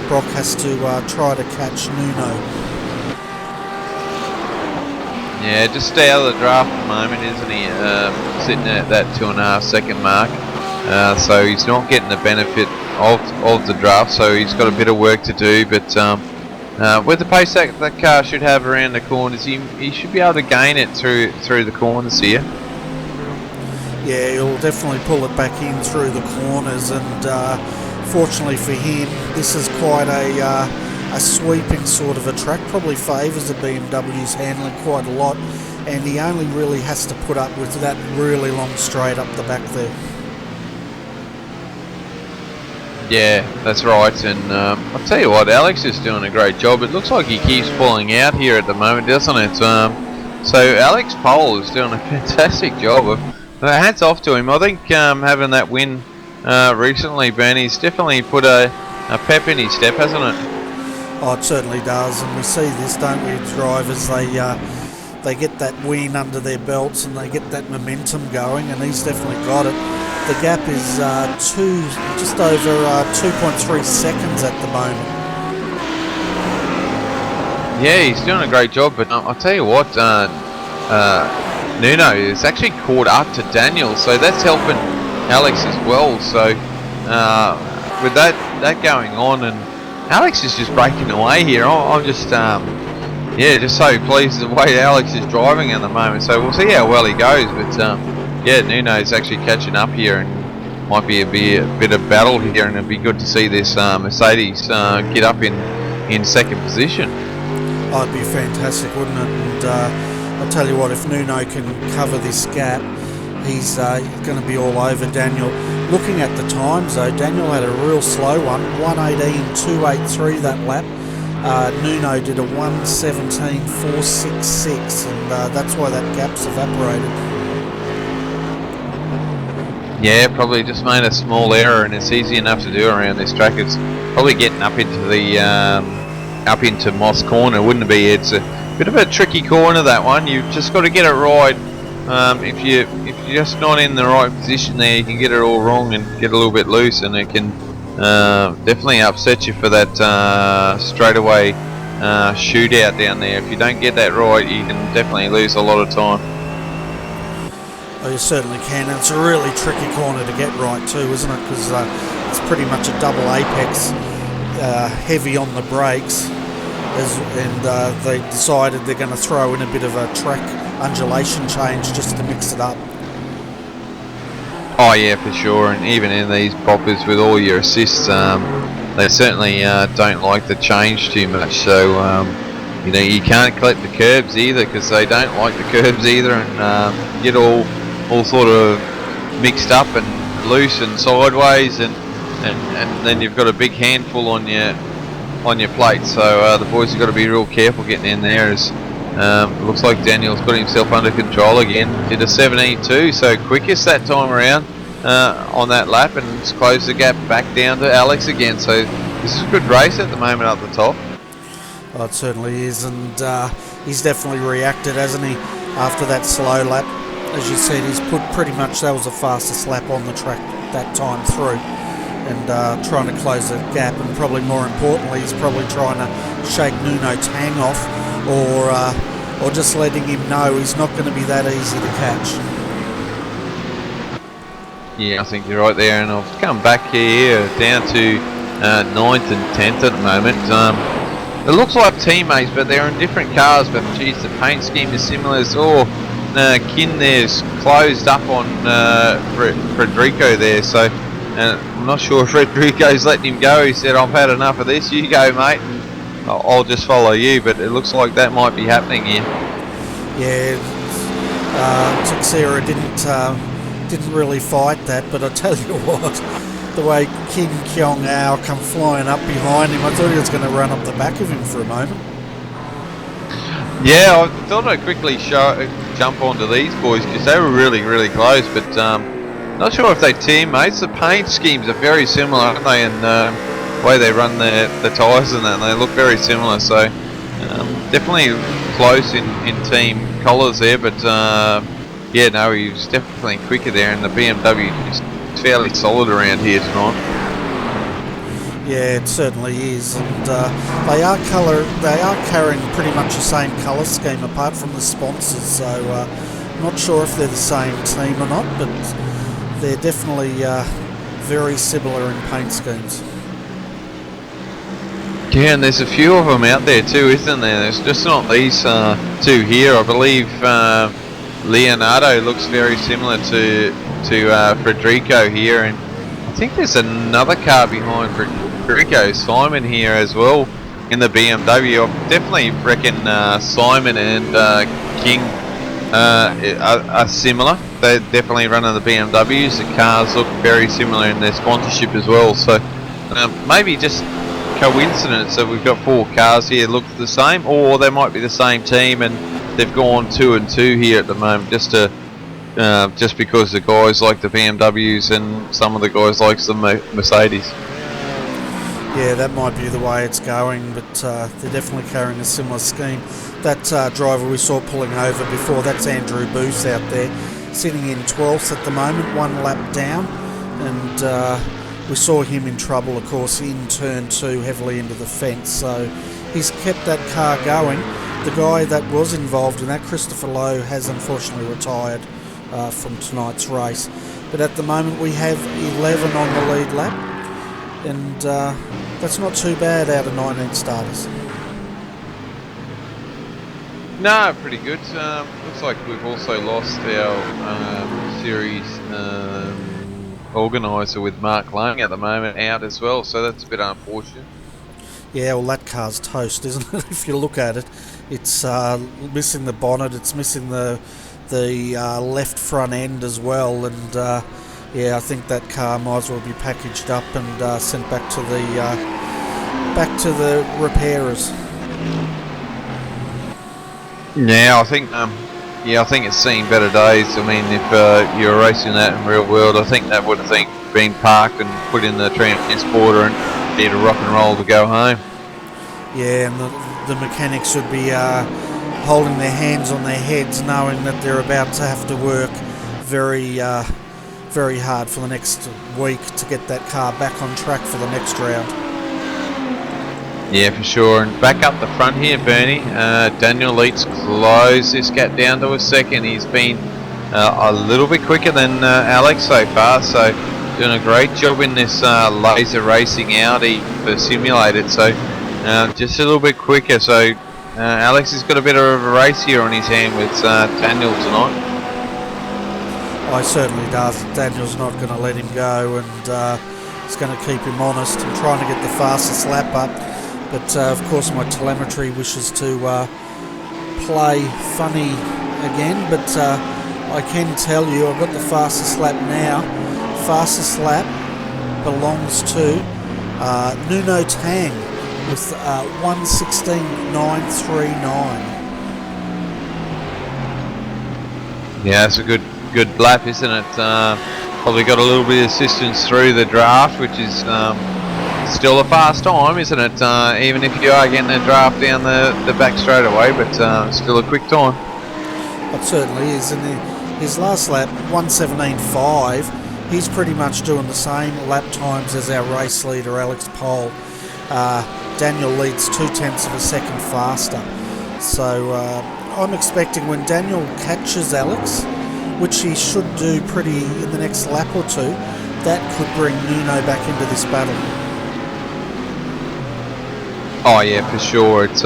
Brock has to try to catch Nuno. Yeah, just stay out of the draft at the moment, isn't he? Sitting at that 2.5 second mark. So he's not getting the benefit of the draft, so he's got a bit of work to do, but with the pace that the car should have around the corners, he should be able to gain it through the corners here. Yeah, he'll definitely pull it back in through the corners, and fortunately for him, this is quite a sweeping sort of a track. Probably favours the BMW's handling quite a lot, and he only really has to put up with that really long straight up the back there. Yeah, that's right, and I'll tell you what, Alex is doing a great job. It looks like he keeps pulling out here at the moment, doesn't it? So Alex Pole is doing a fantastic job. Hats off to him. I think having that win recently, Bernie's definitely put a pep in his step, hasn't it? Oh, it certainly does, and we see this, don't we, drivers, they get that win under their belts and they get that momentum going, and he's definitely got it. The gap is just over 2.3 seconds at the moment. Yeah, he's doing a great job, but I'll tell you what, Nuno is actually caught up to Daniel, so that's helping Alex as well. So with that going on, and Alex is just breaking away here. I'm just yeah, just so pleased the way Alex is driving at the moment. So we'll see how well he goes. But yeah, Nuno is actually catching up here, and might be a bit of battle here, and it'd be good to see this Mercedes get up in second position. Oh, it'd be fantastic, wouldn't it? And I'll tell you what, if Nuno can cover this gap, he's going to be all over Daniel. Looking at the times though, Daniel had a real slow one, 1:18.283 that lap. Nuno did a 1:17.466, and that's why that gap's evaporated. Yeah, probably just made a small error, and it's easy enough to do around this track. It's probably getting up into the up into Moss Corner, wouldn't it be? It's a bit of a tricky corner, that one. You've just got to get it right. If you're just not in the right position there, you can get it all wrong and get a little bit loose, and it can definitely upset you for that straightaway shootout down there. If you don't get that right, you can definitely lose a lot of time. Oh, you certainly can, and it's a really tricky corner to get right too, isn't it? Because it's pretty much a double apex, heavy on the brakes, and they decided they're going to throw in a bit of a track undulation change just to mix it up. Oh yeah, for sure, and even in these boppers with all your assists, they certainly don't like the change too much, so you know, you can't collect the curbs either, because they don't like the curbs either, and get all sort of mixed up and loose and sideways, and then you've got a big handful on your plate. So the boys have got to be real careful getting in there. As looks like Daniel's got himself under control again. Did a 17.2, so quickest that time around on that lap, and it's closed the gap back down to Alex again. So this is a good race at the moment up the top. Oh, it certainly is, and he's definitely reacted, hasn't he, after that slow lap. As you said, he's put pretty much, that was the fastest lap on the track that time through, and trying to close the gap, and probably more importantly, he's probably trying to shake Nuno's hang off, or just letting him know he's not going to be that easy to catch. Yeah, I think you're right there, and I've come back here down to 9th and 10th at the moment. It looks like teammates, but they're in different cars, but geez, the paint scheme is similar. Kin there's closed up on Federico there, so I'm not sure if Federico's letting him go. He said, I've had enough of this, you go mate, and I'll just follow you, but it looks like that might be happening here. Yeah, Teixeira didn't really fight that, but I tell you what, the way King Kyong Ao come flying up behind him, I thought he was going to run up the back of him for a moment. Yeah, I thought I'd quickly jump onto these boys, because they were really, really close, but not sure if they're teammates. The paint schemes are very similar, aren't they, and the way they run the tyres and that, and they look very similar, so definitely close in team colours there, but yeah, no, he was definitely quicker there, and the BMW is fairly solid around here tonight. Yeah, it certainly is, and they are carrying pretty much the same colour scheme apart from the sponsors, so I'm not sure if they're the same team or not, but they're definitely very similar in paint schemes. Yeah, and there's a few of them out there too, isn't there? There's just not these two here. I believe Leonardo looks very similar to Federico here, and I think there's another car behind Federico, Simon, here as well in the BMW. I definitely reckon Simon and King are similar. They're definitely running the BMWs. The cars look very similar in their sponsorship as well, so maybe just coincidence that we've got 4 cars here look the same, or they might be the same team and they've gone 2 and 2 here at the moment, just because the guys like the BMWs and some of the guys like the Mercedes. Yeah, that might be the way it's going, but they're definitely carrying a similar scheme. That driver we saw pulling over before, that's Andrew Booth out there, sitting in 12th at the moment, 1 lap down, and we saw him in trouble, of course, in turn 2, heavily into the fence, so he's kept that car going. The guy that was involved in that, Christopher Lowe, has unfortunately retired from tonight's race. But at the moment we have 11 on the lead lap, and that's not too bad out of 19 starters. No, pretty good. Looks like we've also lost our series organiser with Mark Lang at the moment out as well, so that's a bit unfortunate. Yeah, well, that car's toast, isn't it? If you look at it, it's missing the bonnet, it's missing the left front end as well, and yeah, I think that car might as well be packaged up and sent back to the repairers. Yeah, I think it's seen better days. I mean, if you're racing that in real world, I think that would have been parked and put in the transporter and need a rock and roll to go home. Yeah, and the mechanics should be holding their hands on their heads, knowing that they're about to have to work very hard for the next week to get that car back on track for the next round. Yeah, for sure. And back up the front here, Bernie. Daniel Leitz closed this gap down to a second. He's been a little bit quicker than Alex so far, so doing a great job in this laser racing Audi for simulated. So just a little bit quicker. So Alex has got a bit of a race here on his hand with Daniel tonight. I certainly does. Daniel's not going to let him go, and he's going to keep him honest and trying to get the fastest lap up. But of course my telemetry wishes to play funny again, but I can tell you I've got the fastest lap now. Fastest lap belongs to Nuno Tang with 1:16.939. Yeah, it's a good lap, isn't it? Probably got a little bit of assistance through the draft, which is still a fast time, isn't it? Even if you are getting a draft down the back straight away, but still a quick time. It certainly is. In his last lap, 1:17.5, he's pretty much doing the same lap times as our race leader, Alex Pole. Daniel leads 0.2 of a second faster. So I'm expecting when Daniel catches Alex, which he should do pretty in the next lap or two, that could bring Nuno back into this battle. Oh yeah, for sure. It's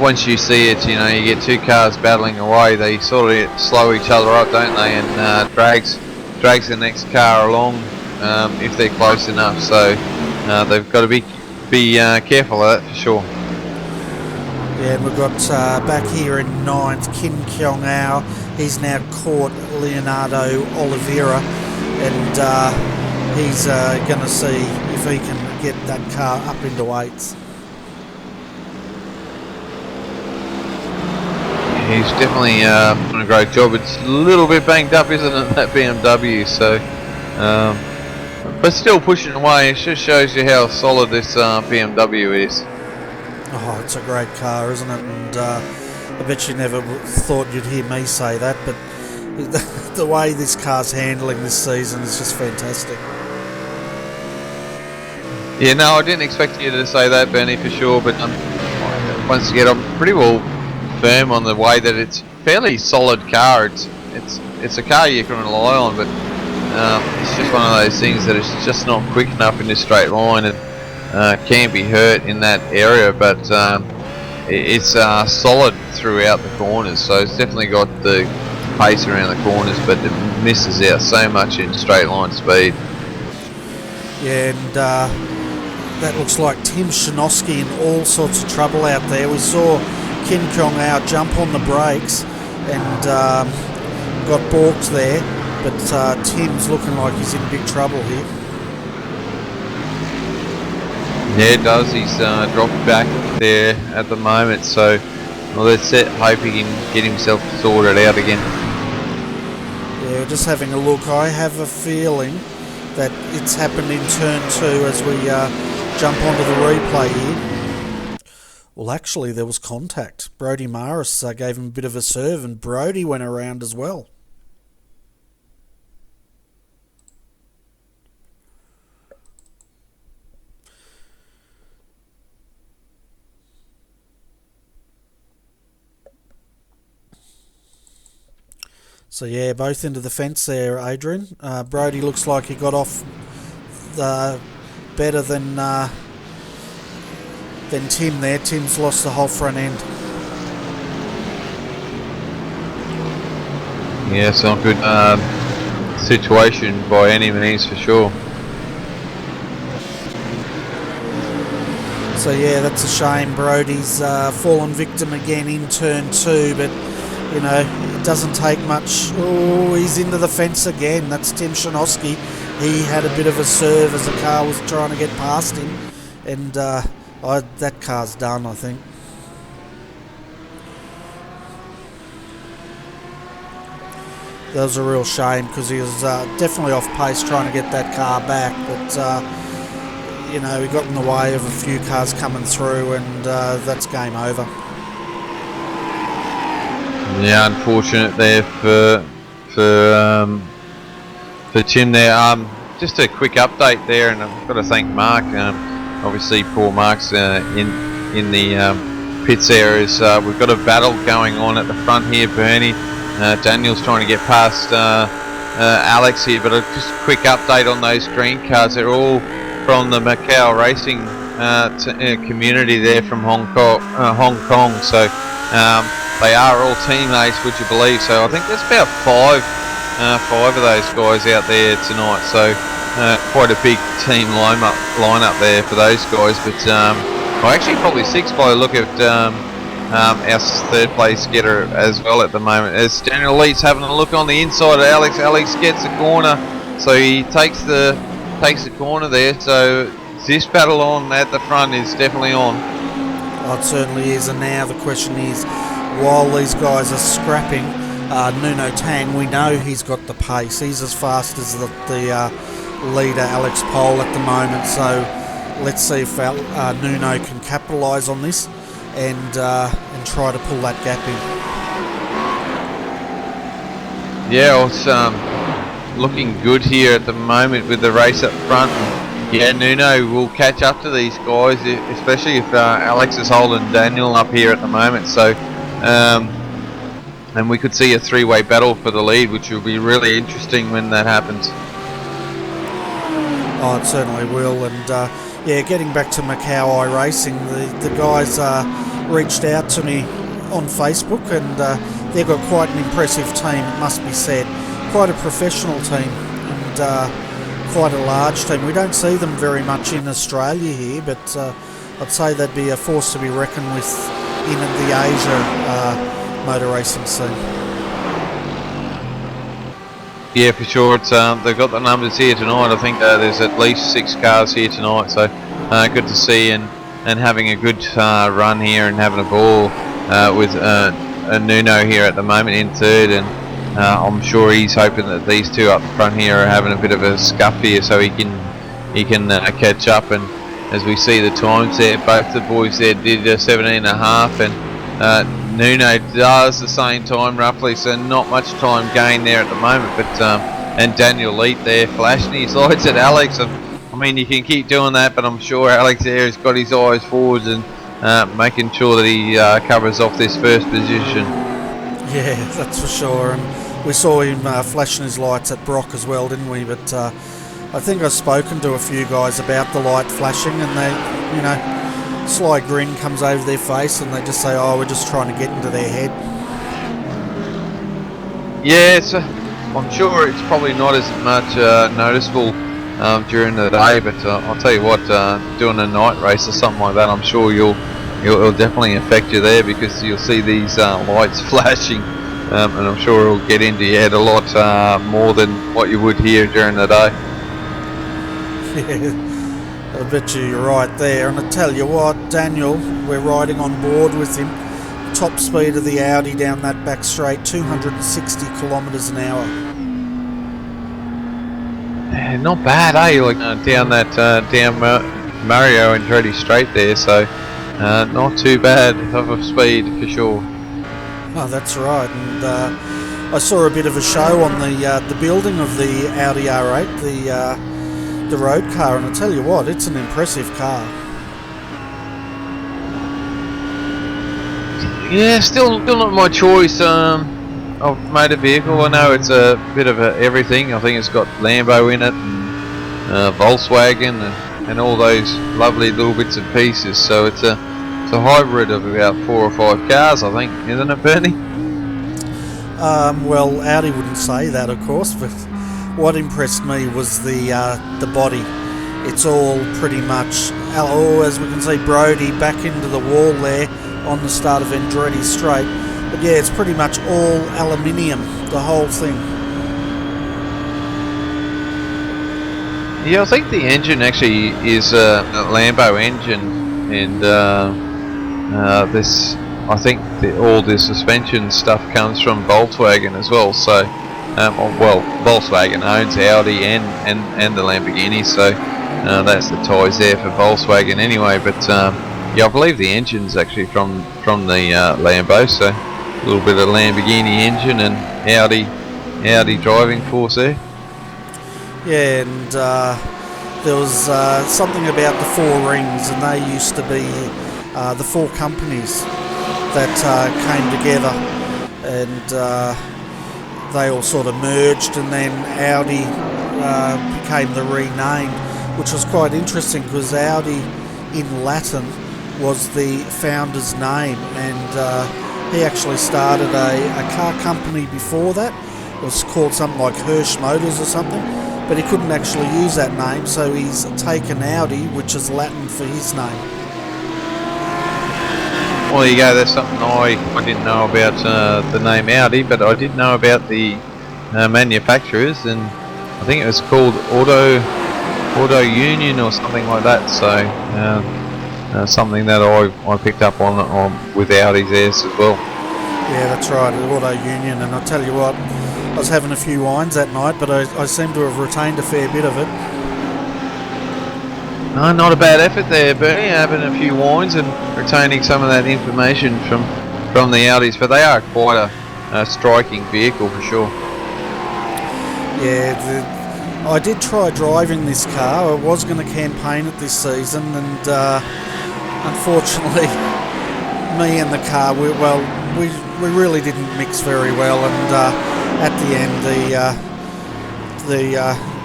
once you see it, you know, you get two cars battling away. They sort of slow each other up, don't they? And drags the next car along if they're close enough. So they've got to be careful of that for sure. Yeah, and we've got back here in ninth, Kim Kyung Ao. He's now caught Leonardo Oliveira, and he's going to see if he can get that car up into eights. He's definitely doing a great job. It's a little bit banged up, isn't it, that BMW? So, but still pushing away. It just shows you how solid this BMW is. Oh, it's a great car, isn't it? And I bet you never thought you'd hear me say that, but the way this car's handling this season is just fantastic. Yeah, no, I didn't expect you to say that, Benny, for sure. But once again, I'm pretty well firm on the way that it's a fairly solid car. It's a car you can rely on, but it's just one of those things that it's just not quick enough in this straight line, and can be hurt in that area. But it's solid throughout the corners, so it's definitely got the pace around the corners, but it misses out so much in straight line speed. Yeah, and that looks like Tim Shinosky in all sorts of trouble out there. We saw Kim Kyung Ao jump on the brakes and got balked there, but Tim's looking like he's in big trouble here. Yeah, it does. He's dropped back there at the moment, so well, let's hope he can get himself sorted out again. Yeah, we're just having a look. I have a feeling that it's happened in turn 2 as we jump onto the replay here. Well, actually, there was contact. Brodie Maris gave him a bit of a serve, and Brodie went around as well. So yeah, both into the fence there, Adrian. Brody looks like he got off better than Tim there. Tim's lost the whole front end. Yeah, it's not good situation by any means for sure. So yeah, that's a shame. Brody's fallen victim again in turn 2, but you know, it doesn't take much. Oh, he's into the fence again. That's Tim Shanoski. He had a bit of a serve as the car was trying to get past him, and that car's done, I think. That was a real shame because he was definitely off pace trying to get that car back, but you know, he got in the way of a few cars coming through, and that's game over. Yeah, unfortunate there for Tim there. Just a quick update there, and I've got to thank Mark. Obviously, poor Mark's in the pits areas. We've got a battle going on at the front here, Bernie. Daniel's trying to get past Alex here, but just a quick update on those green cars. They're all from the Macau racing community there from Hong Kong. So they are all teammates, would you believe? So I think there's about five of those guys out there tonight. So quite a big team lineup there for those guys. But well, actually probably 6 by the look at our third place getter as well at the moment. As Daniel Lee's having a look on the inside of Alex. Alex gets the corner, so he takes the corner there. So this battle on at the front is definitely on. Oh, it certainly is, and now the question is, while these guys are scrapping, Nuno Tang, we know he's got the pace. He's as fast as the leader, Alex Pole, at the moment. So let's see if Nuno can capitalise on this and try to pull that gap in. Yeah, well, it's looking good here at the moment with the race up front. Yeah, Nuno will catch up to these guys, especially if Alex is holding Daniel up here at the moment. So, and we could see a 3-way battle for the lead, which will be really interesting when that happens. Oh, it certainly will. And yeah, getting back to Macau iRacing, the guys reached out to me on Facebook, and they've got quite an impressive team, it must be said. Quite a professional team, and quite a large team. We don't see them very much in Australia here, but I'd say they'd be a force to be reckoned with in the Asia motor racing scene. Yeah, for sure. It's they've got the numbers here tonight. I think there's at least 6 cars here tonight, so good to see, and having a good run here and having a ball with Nuno here at the moment in third, and I'm sure he's hoping that these two up front here are having a bit of a scuff here, so he can catch up. And as we see the times there, both the boys there did 17.5, and Nuno does the same time roughly, so not much time gained there at the moment. But and Daniel Leet there flashing his lights at Alex. I mean, you can keep doing that, but I'm sure Alex there has got his eyes forwards and making sure that he covers off this first position. Yeah, that's for sure. And we saw him flashing his lights at Brock as well, didn't we? But I think I've spoken to a few guys about the light flashing, and they, you know, sly grin comes over their face, and they just say, "Oh, we're just trying to get into their head." Yeah, I'm sure it's probably not as much noticeable during the day, but I'll tell you what, doing a night race or something like that, I'm sure it'll definitely affect you there, because you'll see these lights flashing, and I'm sure it'll get into your head a lot more than what you would hear during the day. Yeah, I bet you're right there. And I tell you what, Daniel, we're riding on board with him. Top speed of the Audi down that back straight, 260 kilometres an hour. Yeah, not bad, eh? Like down that down Mario and Andretti straight there, so not too bad of a speed for sure. Oh, that's right. And I saw a bit of a show on the building of the Audi R8, the road car, and I tell you what, it's an impressive car. Yeah, still not my choice. I of motor vehicle. I know it's a bit of everything. I think it's got Lambo in it, and Volkswagen, and all those lovely little bits and pieces. So it's a hybrid of about 4 or 5 cars, I think, isn't it, Bernie? Well, Audi wouldn't say that, of course, but what impressed me was the body. It's all pretty much, as we can see, Brody back into the wall there on the start of Andretti Straight. But yeah, it's pretty much all aluminium, the whole thing. Yeah, I think the engine actually is a Lambo engine, and this, I think all the suspension stuff comes from Volkswagen as well. So, well, Volkswagen owns Audi and the Lamborghini, so that's the ties there for Volkswagen anyway. But yeah, I believe the engine's actually from the Lambo, so a little bit of Lamborghini engine and Audi driving force there. Yeah, and there was something about the 4 rings, and they used to be the 4 companies that came together, and they all sort of merged, and then Audi became the renamed, which was quite interesting because Audi in Latin was the founder's name, and he actually started a car company before that. It was called something like Hirsch Motors or something, but he couldn't actually use that name, so he's taken Audi, which is Latin for his name. Well, there you go. That's something I didn't know about the name Audi, but I did know about the manufacturers, and I think it was called Auto Union or something like that. So something that I picked up on with Audi's theirs as well. Yeah, that's right, Auto Union, and I'll tell you what, I was having a few wines that night, but I seem to have retained a fair bit of it. No, not a bad effort there, Bernie, having a few wines and retaining some of that information from the Audis, but they are quite a striking vehicle for sure. Yeah, I did try driving this car. I was going to campaign it this season, and unfortunately, me and the car, we really didn't mix very well, and at the end,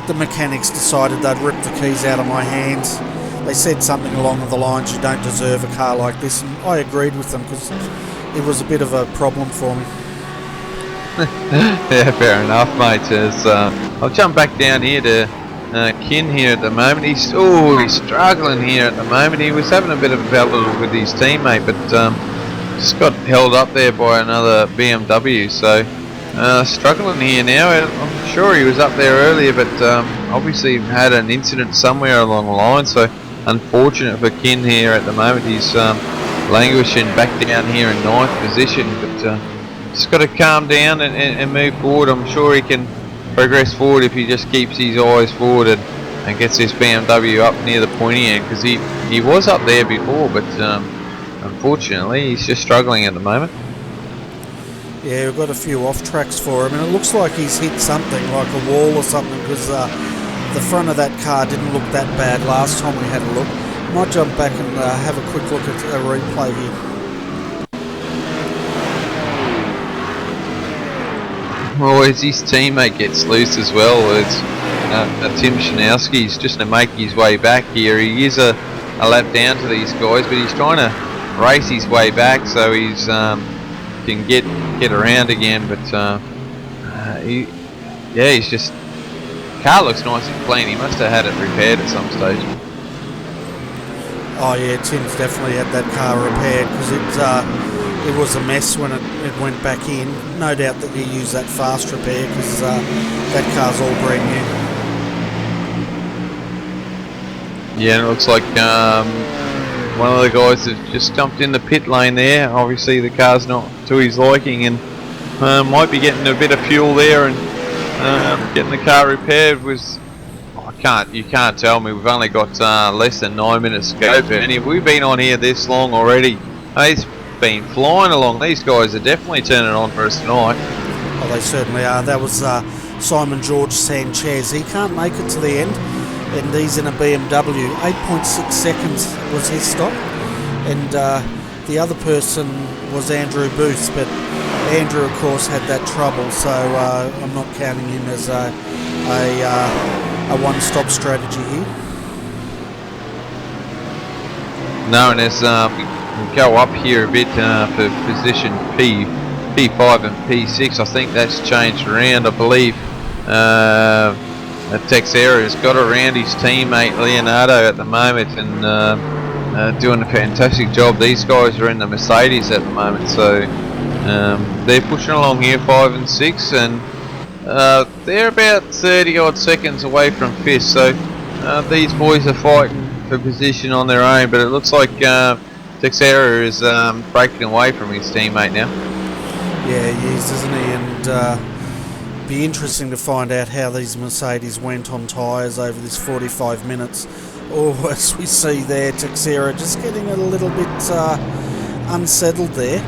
the mechanics decided they'd rip the keys out of my hands. They said something along the lines, "You don't deserve a car like this," and I agreed with them because it was a bit of a problem for me. Yeah, fair enough, mate. I'll jump back down here to Kin here at the moment. He's struggling here at the moment. He was having a bit of a battle with his teammate, but just got held up there by another BMW. So struggling here now. I'm sure he was up there earlier, but obviously had an incident somewhere along the line. So unfortunate for Kin here at the moment. He's languishing back down here in 9th position, but just got to calm down and move forward. I'm sure he can progress forward if he just keeps his eyes forward and gets this BMW up near the pointy end, because he was up there before, but unfortunately he's just struggling at the moment. Yeah, we've got a few off tracks for him, and it looks like he's hit something like a wall or something, because the front of that car didn't look that bad last time we had a look. Might jump back and have a quick look at a replay here. Well, as his teammate gets loose as well, it's Tim Shanowski's just to make his way back here. He is a lap down to these guys, but he's trying to race his way back so he's can get around again. But he's just, car looks nice and clean. He must have had it repaired at some stage. Oh yeah, Tim's definitely had that car repaired, because it was a mess when it went back in. No doubt that you use that fast repair, because that car's all brand new. Yeah, and it looks like one of the guys has just jumped in the pit lane there. Obviously the car's not to his liking, and might be getting a bit of fuel there, and getting the car repaired was... You can't tell me. We've only got less than 9 minutes to go, Bernie. We've been on here this long already. It's been flying along. These guys are definitely turning on for us tonight. Oh, they certainly are. That was Simon George Sanchez. He can't make it to the end, and he's in a BMW. 8.6 seconds was his stop, and the other person was Andrew Booth, but Andrew, of course, had that trouble, so I'm not counting him as a one-stop strategy here. No, and as we go up here a bit for position P5 and P6, I think that's changed around. I believe Texera has got around his teammate Leonardo at the moment, and doing a fantastic job. These guys are in the Mercedes at the moment, so they're pushing along here 5 and 6, and they're about 30 odd seconds away from 5th, so these boys are fighting for position on their own, but it looks like Texera is breaking away from his teammate now. Yeah, he is, isn't he? And be interesting to find out how these Mercedes went on tyres over this 45 minutes. Or as we see there, Texera just getting a little bit unsettled there.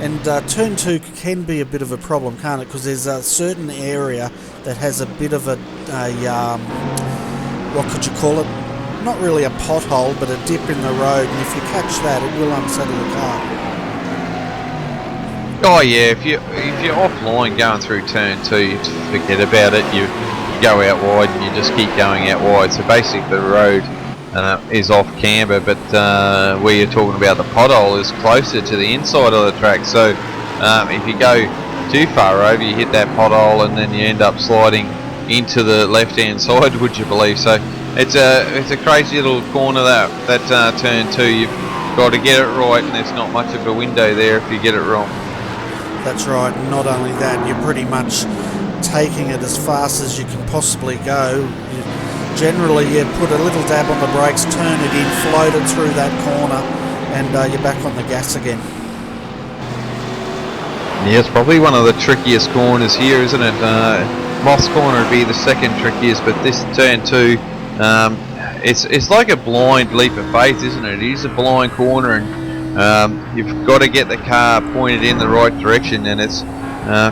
And turn 2 can be a bit of a problem, can't it? Because there's a certain area that has a bit of a what could you call it? Not really a pothole, but a dip in the road. And if you catch that, it will unsettle the car. Oh yeah, if you're offline going through turn 2, you just forget about it. You go out wide and you just keep going out wide. So basically the road is off camber, but where you're talking about the pothole is closer to the inside of the track. So if you go too far over, you hit that pothole and then you end up sliding into the left-hand side, would you believe? So it's a crazy little corner that turn 2. You've got to get it right, and there's not much of a window there if you get it wrong. That's right, and not only that, you're pretty much taking it as fast as you can possibly go. Generally, you put a little dab on the brakes, turn it in, float it through that corner, and you're back on the gas again. Yeah, it's probably one of the trickiest corners here, isn't it? Moss corner would be the second trickiest, but this turn 2, it's like a blind leap of faith, isn't it? It is a blind corner, and you've got to get the car pointed in the right direction, and it's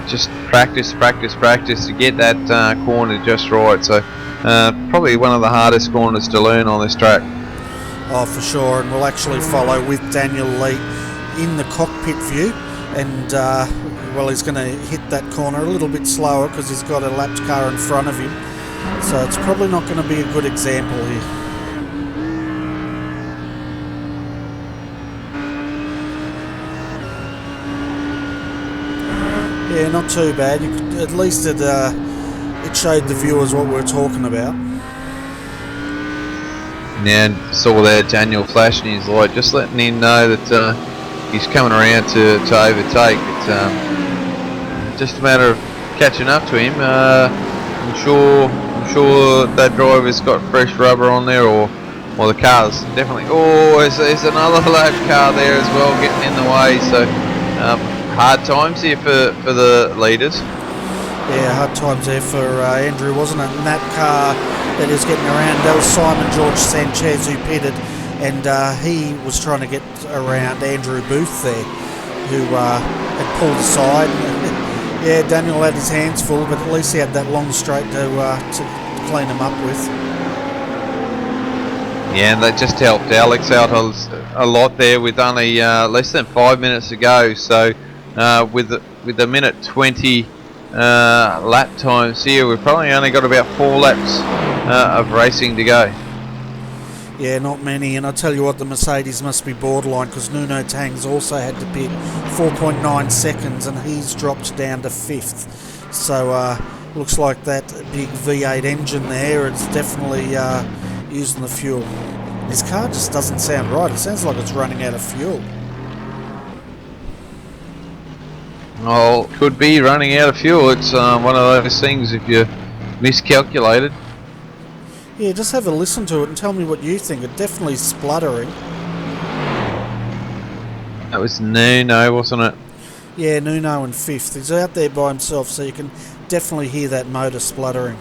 just practice to get that corner just right. So probably one of the hardest corners to learn on this track. Oh, for sure, and we'll actually follow with Daniel Lee in the cockpit view, and well, he's going to hit that corner a little bit slower because he's got a lapped car in front of him, so it's probably not going to be a good example here. Yeah, not too bad. At least it showed the viewers what we were talking about. Yeah, and saw there Daniel flashing his light, just letting him know that he's coming around to overtake. It's just a matter of catching up to him. I'm sure that driver's got fresh rubber on there, or the car's definitely. Oh, there's another lap car there as well, getting in the way. So. Hard times here for the leaders. Yeah, hard times there for Andrew, wasn't it? And that car that is getting around, that was Simon George Sanchez who pitted, and he was trying to get around Andrew Booth there, who had pulled aside. Yeah, Daniel had his hands full, but at least he had that long straight to clean him up with. Yeah, and that just helped Alex out a lot there with only less than 5 minutes to go. So with the minute 20 lap times here, we've probably only got about 4 laps of racing to go. Yeah, not many, and I tell you what, the Mercedes must be borderline, because Nuno Tang's also had to pit 4.9 seconds and he's dropped down to 5th. So looks like that big V8 engine there, it's definitely using the fuel. His car just doesn't sound right. It sounds like it's running out of fuel. Well, could be running out of fuel. It's one of those things if you miscalculate it. Yeah, just have a listen to it and tell me what you think. It's definitely spluttering. That was Nuno, wasn't it? Yeah, Nuno in 5th. He's out there by himself, so you can definitely hear that motor spluttering.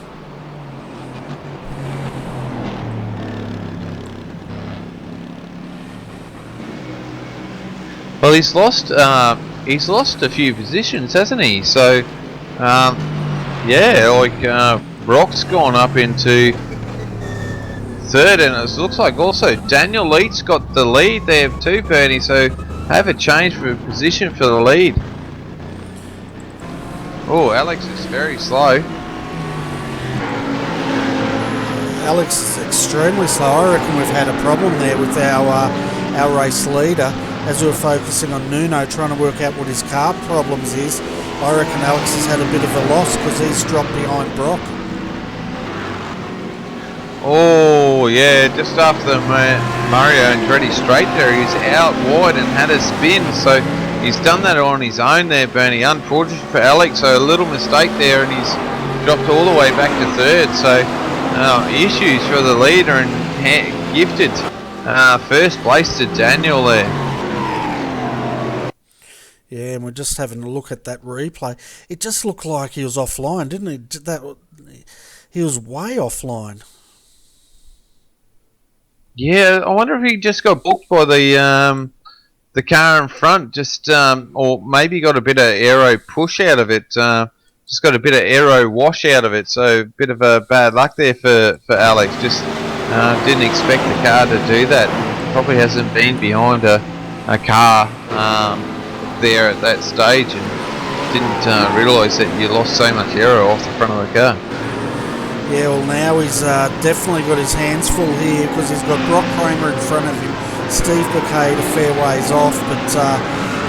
Well, he's lost a few positions, hasn't he? So, yeah, like Brock's gone up into 3rd, and it looks like also Daniel Leeds got the lead there too, Bernie. So have a change for position for the lead. Oh, Alex is very slow. Alex is extremely slow. I reckon we've had a problem there with our race leader. As we were focusing on Nuno, trying to work out what his car problems is, I reckon Alex has had a bit of a loss because he's dropped behind Brock. Oh yeah, just after Mario and Andretti straight there, he was out wide and had a spin, so he's done that on his own there, Bernie. Unfortunate for Alex, so a little mistake there, and he's dropped all the way back to third, so issues for the leader, and gifted first place to Daniel there. Yeah, and we're just having a look at that replay. It just looked like he was offline, didn't he? He was way offline. Yeah, I wonder if he just got booked by the car in front, just or maybe got a bit of aero push out of it. Just got a bit of aero wash out of it, so a bit of a bad luck there for Alex. Just didn't expect the car to do that. Probably hasn't been behind a car there at that stage, and didn't realise that you lost so much aero off the front of the car. Yeah, well now he's definitely got his hands full here because he's got Brock Kramer in front of him, Steve Bouquet a fair ways off, but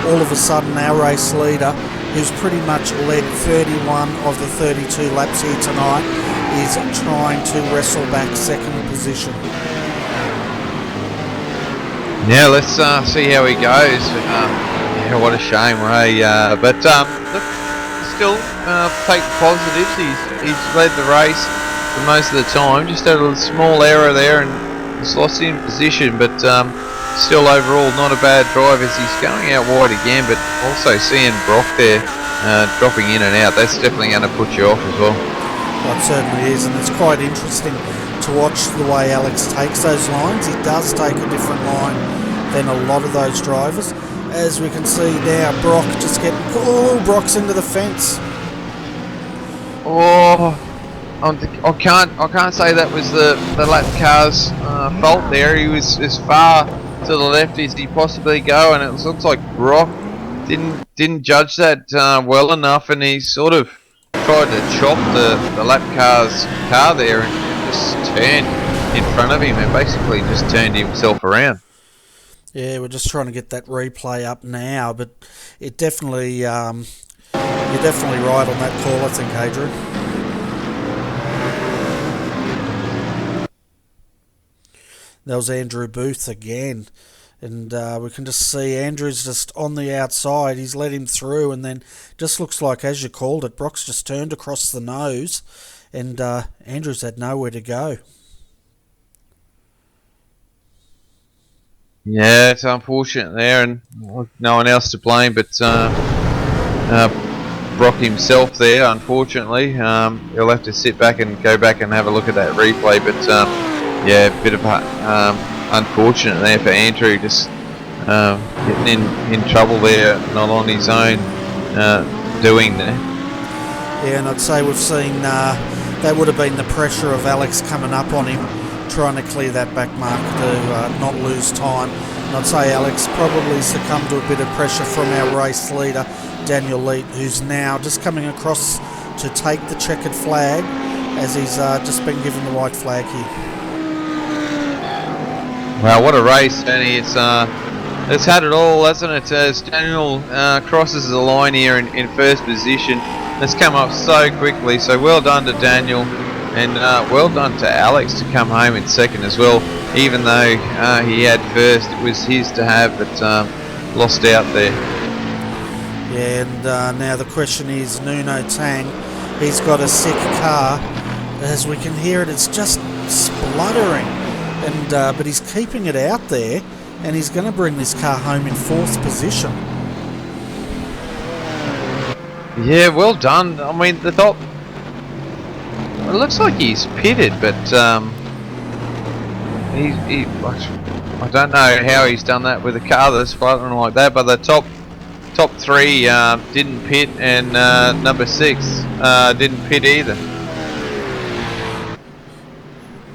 all of a sudden our race leader, who's pretty much led 31 of the 32 laps here tonight, is trying to wrestle back second position. Yeah, let's see how he goes. Yeah, what a shame, Ray. But look, still take the positives. He's led the race for most of the time. Just had a small error there and just lost in position, but still overall not a bad drive as he's going out wide again, but also seeing Brock there dropping in and out, that's definitely going to put you off as well. Well, it certainly is, and it's quite interesting to watch the way Alex takes those lines. He does take a different line than a lot of those drivers. As we can see now, Brock just getting... Oh, Brock's into the fence. Oh, I can't say that was the lap car's fault there. He was as far to the left as he possibly go, and it looks like Brock didn't judge that well enough, and he sort of tried to chop the lap car's car there and just turned in front of him and basically just turned himself around. Yeah, we're just trying to get that replay up now, but it definitely, you're definitely right on that call, I think, Adrian. That was Andrew Booth again, and we can just see Andrew's just on the outside. He's let him through, and then just looks like, as you called it, Brock's just turned across the nose, and Andrew's had nowhere to go. Yeah, it's unfortunate there, and no one else to blame but Brock himself there, unfortunately. He'll have to sit back and go back and have a look at that replay, but yeah, a bit of unfortunate there for Andrew, just getting in trouble there, not on his own doing there. Yeah, and I'd say we've seen that would have been the pressure of Alex coming up on him, trying to clear that back mark to not lose time. And I'd say Alex probably succumbed to a bit of pressure from our race leader, Daniel Leet, who's now just coming across to take the checkered flag as he's just been given the white flag here. Wow, what a race, Danny. It's had it all, hasn't it? As Daniel crosses the line here in first position. It's come up so quickly, so well done to Daniel. And well done to Alex to come home in second as well. Even though he had first, it was his to have, but lost out there. Yeah, and now the question is, Nuno Tang, he's got a sick car. As we can hear it, it's just spluttering. And but he's keeping it out there, and he's going to bring this car home in fourth position. Yeah, well done. I mean, the top... It looks like he's pitted, but I don't know how he's done that with a car that's fluttering like that. But the top three didn't pit, and number 6 didn't pit either.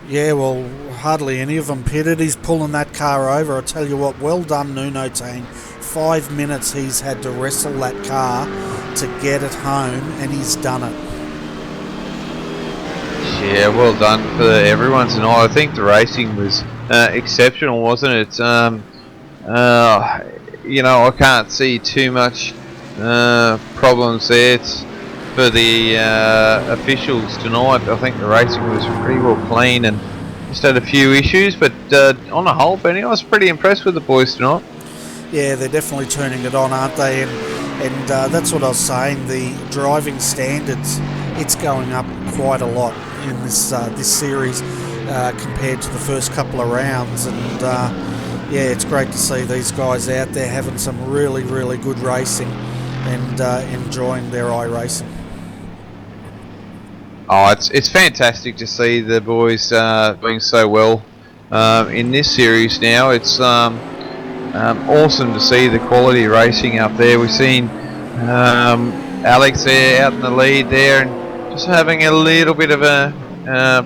Yeah, well, hardly any of them pitted. He's pulling that car over. I tell you what, well done, Nuno Tang. 5 minutes he's had to wrestle that car to get it home, and he's done it. Yeah, well done for everyone tonight. I think the racing was exceptional, wasn't it? You know, I can't see too much problems there. For the officials tonight, I think the racing was pretty well clean and just had a few issues, but on the whole, Benny, I was pretty impressed with the boys tonight. Yeah, they're definitely turning it on, aren't they? And that's what I was saying. The driving standards, it's going up quite a lot in this series compared to the first couple of rounds. And yeah, it's great to see these guys out there having some really, really good racing and enjoying their iRacing. Oh, it's fantastic to see the boys doing so well in this series now. It's awesome to see the quality racing up there. We've seen Alex there out in the lead there and just having a little bit of a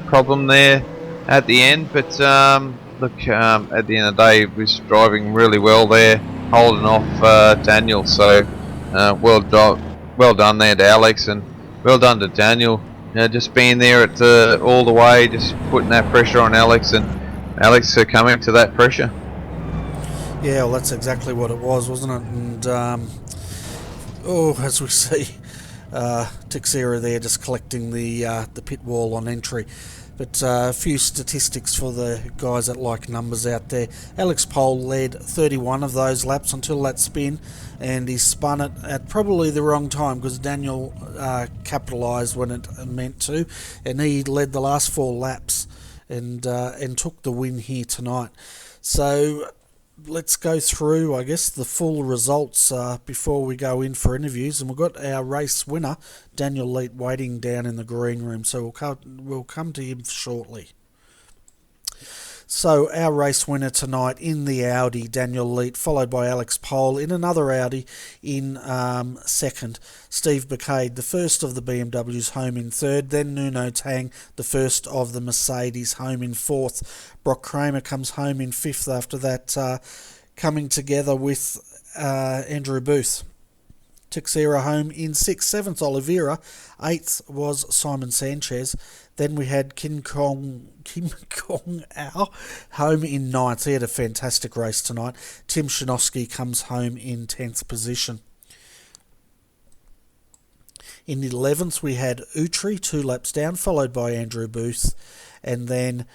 problem there at the end. But look, at the end of the day, he was driving really well there, holding off Daniel. So well done there to Alex, and well done to Daniel. Just being there at all the way, just putting that pressure on Alex, and Alex succumbing to that pressure. Yeah, well, that's exactly what it was, wasn't it? And as we see, Teixeira there just collecting the pit wall on entry. But a few statistics for the guys that like numbers out there. Alex Pole led 31 of those laps until that spin, and he spun it at probably the wrong time because Daniel capitalised when it meant to, and he led the last 4 laps and took the win here tonight. So let's go through, I guess, the full results before we go in for interviews. And we've got our race winner, Daniel Leet, waiting down in the green room. So we'll come to him shortly. So our race winner tonight in the Audi, Daniel Leet, followed by Alex Pole in another Audi in second. Steve Bacade, the first of the BMWs, home in third. Then Nuno Tang, the first of the Mercedes, home in fourth. Brock Kramer comes home in fifth after that, coming together with Andrew Booth. Teixeira home in sixth. Seventh, Oliveira. Eighth was Simon Sanchez. Then we had Kim Kong Ao home in ninth. He had a fantastic race tonight. Tim Shinosky comes home in 10th position. In 11th, we had Utri, 2 laps down, followed by Andrew Booth. And then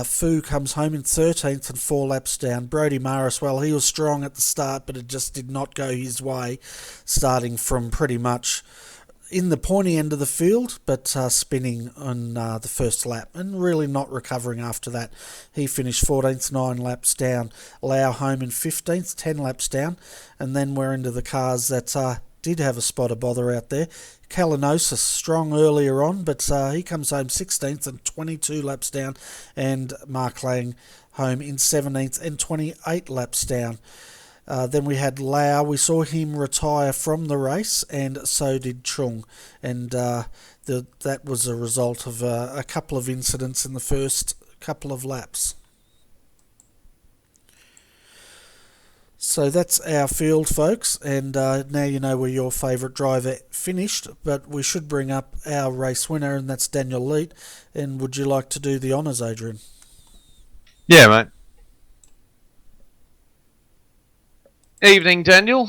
Fu comes home in 13th and 4 laps down. Brodie Maris, well, he was strong at the start, but it just did not go his way, starting from pretty much in the pointy end of the field, but spinning on the first lap and really not recovering after that. He finished 14th, 9 laps down. Lau home in 15th, 10 laps down. And then we're into the cars that did have a spot of bother out there. Kalinosis strong earlier on, but he comes home 16th and 22 laps down. And Mark Lang home in 17th and 28 laps down. Then we had Lau. We saw him retire from the race, and so did Chung. And that was a result of a couple of incidents in the first couple of laps. So that's our field, folks, and now you know where your favourite driver finished, but we should bring up our race winner, and that's Daniel Leet. And would you like to do the honours, Adrian? Yeah, mate. Evening, Daniel.